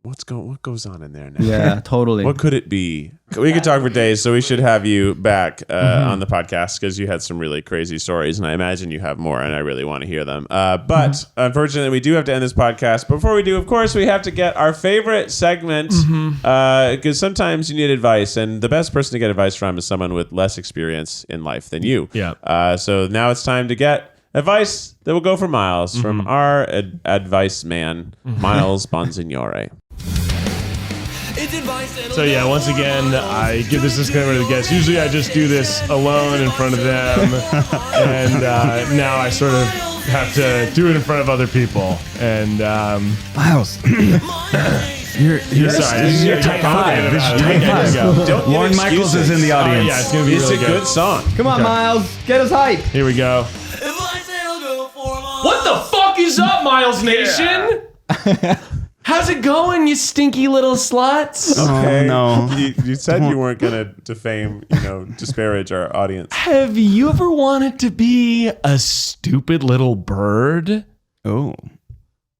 what goes on in there now? Yeah, totally. What could it be? We could talk for days, so we should have you back on the podcast because you had some really crazy stories, and I imagine you have more, and I really want to hear them. But unfortunately, we do have to end this podcast. Before we do, of course, we have to get our favorite segment because sometimes you need advice, and the best person to get advice from is someone with less experience in life than you. Yeah. So now it's time to get advice that will go for Miles from our advice man, Miles Bonsignore. So yeah, once again, I give this disclaimer to the guests. Usually I just do this alone in front of them, and now I sort of have to do it in front of other people. And Miles. You're sorry. This is your type 5. This is type 5. Lauren Michaels is in the audience. Yeah, it's gonna be It's really a good song. Come on, Miles, get us hype. Here we go. What the fuck is up, Miles Nation? How's it going, you stinky little sluts? Okay. Oh, no. You said you weren't gonna defame, disparage our audience. Have you ever wanted to be a stupid little bird? Oh.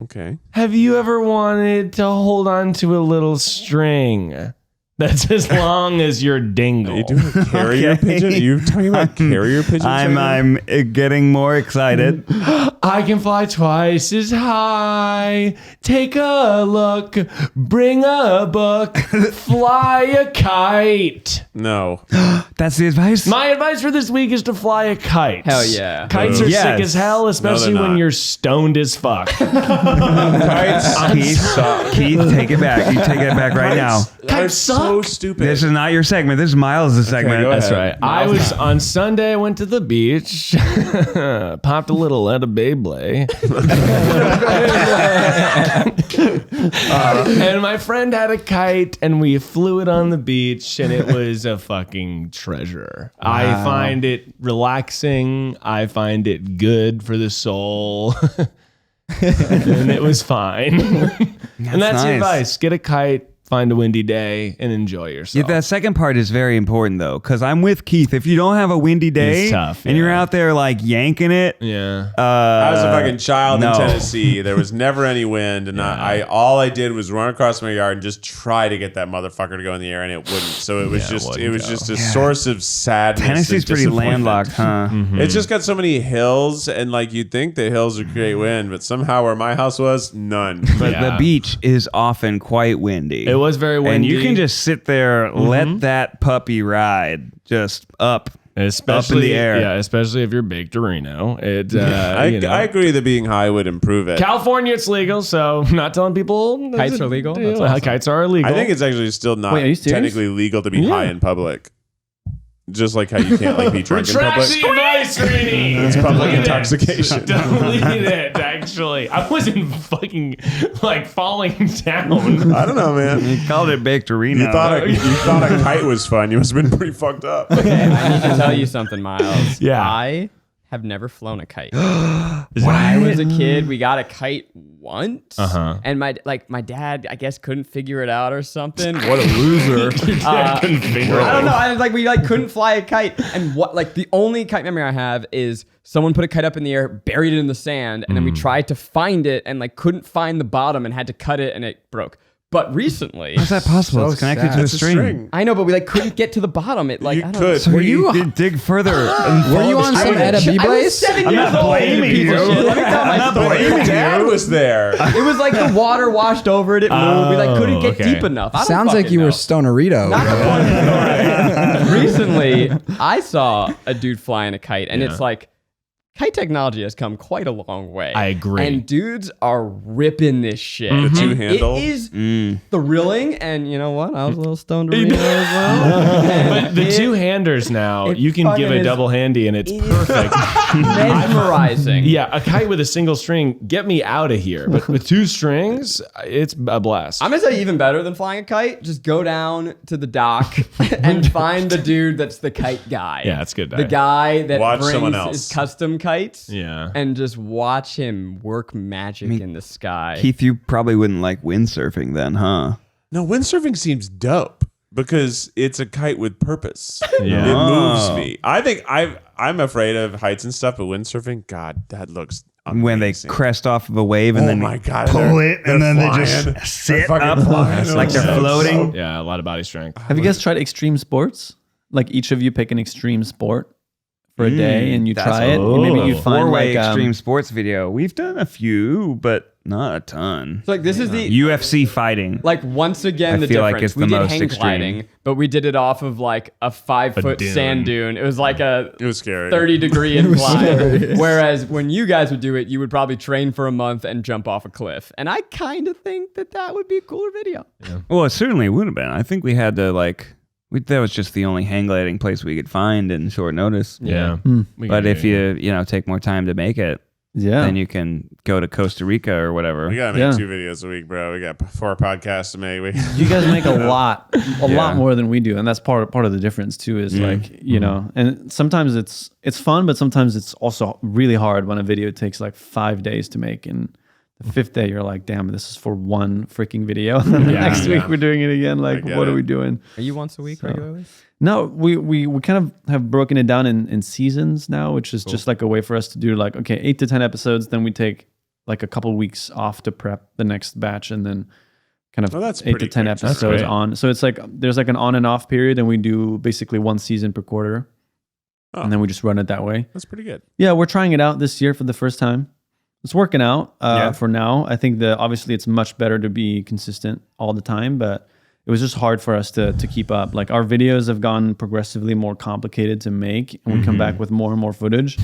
Okay. Have you ever wanted to hold on to a little string that's as long as your dingle? Are you doing a carrier pigeon? Are you talking about carrier pigeons? I'm getting more excited. I can fly twice as high. Take a look. Bring a book. Fly a kite. No. That's the advice? My advice for this week is to fly a kite. Hell yeah. Kites are Yes. sick as hell, especially they're when not. you're stoned as fuck. Kites Keith, take it back. You take it back right now. are Kites so suck. stupid. This is not your segment. This is Miles' segment. go That's ahead. right. I was on Sunday. I went to the beach, popped a little at a Beyblade, and my friend had a kite, and we flew it on the beach, and it was a fucking treasure. I find it relaxing. I find it good for the soul. And it was fine. And that's the nice. advice. Get a kite. Find a windy day and enjoy yourself. Yeah, that second part is very important though, because I'm with Keith. If you don't have a windy day It's tough, and you're yeah. out there like yanking it, Yeah. I was a fucking child no. in Tennessee. There was never any wind, and all I did was run across my yard and just try to get that motherfucker to go in the air, and it wouldn't. So it was just a source of sadness. Tennessie's and pretty disappointment. landlocked, huh? It's just got so many hills, and like you'd think the hills would create wind, but somehow where my house was, none. But Yeah. the beach is often quite windy. It was very windy. And you can just sit there, let that puppy ride just up. especially up in the air. Yeah, especially if you're baked Reno. It I agree that being high would improve it. California, it's legal, so I'm not telling people Kites are legal? That's Yeah, awesome. Kites are illegal. I think it's actually still not Wait, are you serious? technically legal to be high in public. Just like how you can't like be drunk in Retract public. the advice, Rini. It's public Delete it. intoxication. Delete it. Actually, I wasn't fucking like falling down. I don't know, man. You called it baked Reno. You thought a kite was fun. You must have been pretty fucked up. Okay, I need to tell you something, Miles. Yeah. I have never flown a kite. When I was a kid, we got a kite once, and my dad, I guess, couldn't figure it out or something. What a loser! I couldn't figure it I don't out. know. We couldn't fly a kite, and the only kite memory I have is someone put a kite up in the air, buried it in the sand, and then we tried to find it and couldn't find the bottom and had to cut it, and it broke. But recently, How's that possible? It's connected to a It's a string. string. I know, but we couldn't get to the bottom. It You I don't could. So Were you you- dig further. Were you on some Etta B I was Blaze? 7 I'm years not old. blaming piece of you. shit. Let me tell my story. Your dad was there. It was like the water washed over it. It moved. We couldn't get okay. deep enough. I don't Sounds like fucking you know. were Stonerito. Not the one story. Recently, I saw a dude flying a kite, and it's like Kite technology has come quite a long way. I agree. And dudes are ripping this shit. The two-handle. It is thrilling, and you know what? I was a little stoned to read it as well. But the two-handers now, you can give fucking a double handy and it's perfect. Mesmerizing. Yeah, a kite with a single string, get me out of here. But with 2 strings, it's a blast. I'm gonna say even better than flying a kite. Just go down to the dock and find the dude that's the kite guy. Yeah, that's good. The guy that Watch someone brings else. his custom kites. Yeah. And just watch him work magic in the sky. Keith, you probably wouldn't like windsurfing then, huh? No, windsurfing seems dope because it's a kite with purpose. Yeah. It moves me. I think I'm afraid of heights and stuff, but windsurfing, God, that looks amazing. When they crest off of a wave and oh then my God, pull it, and then they flying. just sit fucking up flying. like they're floating. Yeah, a lot of body strength. Have you guys tried extreme sports? Like each of you pick an extreme sport for a day and you That's try it. And maybe you find four-way like extreme sports video. We've done a few, but not a ton. So like this is the UFC fighting. like once again I the feel difference. like it's we the did most hang extreme. gliding, but we did it off of like a 5-foot dune. sand dune. It was like a It was scary. 30-degree incline. Whereas when you guys would do it, you would probably train for a month and jump off a cliff. And I kind of think that would be a cooler video. Well, it certainly would have been. I think we had to that was just the only hang gliding place we could find in short notice. Yeah. But if you take more time to make it, then you can go to Costa Rica or whatever. We gotta make 2 videos a week, bro. We got 4 podcasts to make. you guys make a lot more than we do, and that's part of the difference too. Is like and sometimes it's fun, but sometimes it's also really hard when a video takes like 5 days to make, and the 5th day you're like, damn, this is for one freaking video. And then the next week we're doing it again. Like, what are we doing? Are you once a week regularly? No, we kind of have broken it down in seasons now, which is just like a way for us to do like, okay, 8 to 10 episodes. Then we take like a couple weeks off to prep the next batch, and then kind of that's 8 to pretty 10 quick. episodes on. So it's like there's like an on and off period, and we do basically 1 season per quarter, and then we just run it that way. That's pretty good. Yeah, we're trying it out this year for the first time. It's working out for now. I think obviously it's much better to be consistent all the time, but it was just hard for us to keep up. Like our videos have gone progressively more complicated to make, and we come back with more and more footage,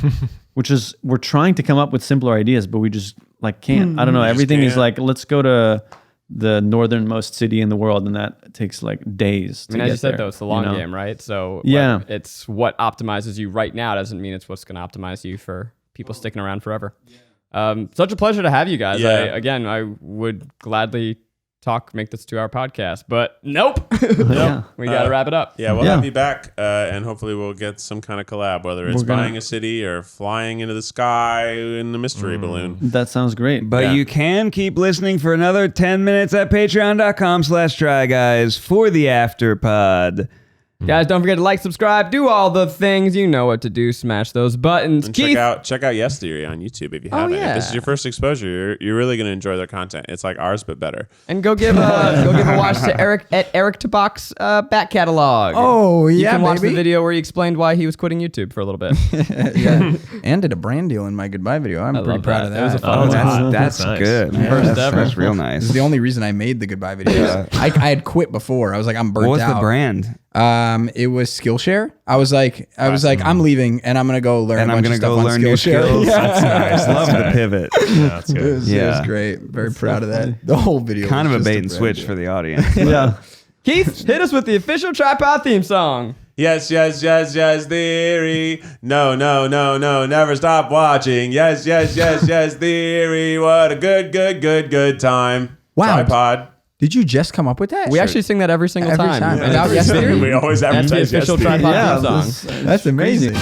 which is we're trying to come up with simpler ideas, but we just like can't. I don't know. Everything is like, let's go to the northernmost city in the world, and that takes like days. I mean, as you said, though, it's the long game, right? So yeah, it's what optimizes you right now doesn't mean it's what's going to optimize you for people sticking around forever. Such a pleasure to have you guys. Yeah. I would gladly make this 2-hour podcast, but nope. We got to wrap it up. Yeah, we'll have you back, and hopefully we'll get some kind of collab, whether it's buying a city or flying into the sky in the mystery balloon. That sounds great. But you can keep listening for another 10 minutes at patreon.com/tryguys for the afterpod. Guys, don't forget to like, subscribe, do all the things. You know what to do. Smash those buttons. And Keith, check out Yes Theory on YouTube if you haven't. yeah. If this is your first exposure, you're really going to enjoy their content. It's like ours, but better. and go give a watch to Eric Tabach's back catalog. Oh, You yeah, can watch baby. the video where he explained why he was quitting YouTube for a little bit. Yeah. And did a brand deal in my goodbye video. I'm pretty love proud that. of It was a that. fun Oh, one. that's nice. good. First ever. That's real nice. This is the only reason I made the goodbye videos. I had quit before. I was like, I'm burnt What was out. the brand? It was Skillshare. I was like, I'm leaving and I'm gonna go learn. And a I'm bunch going of to stuff go on learn new Skillshare. skills. Yeah. That's nice. Love the pivot. That's It good. was Yeah. great. Very proud of that. The whole video. Kind of was a just bait and brand switch deal. for the audience. yeah. Keith, hit us with the official TryPod theme song. Yes, yes, yes, yes, theory. No, no, no, no, never stop watching. Yes, yes, yes, yes, theory. What a good time. Wow. TryPod. Did you just come up with that? We actually sing that every single Every time. time. And About Yes Theory? We always That's the advertise Yes official Theory. TryPod theme song. That's amazing.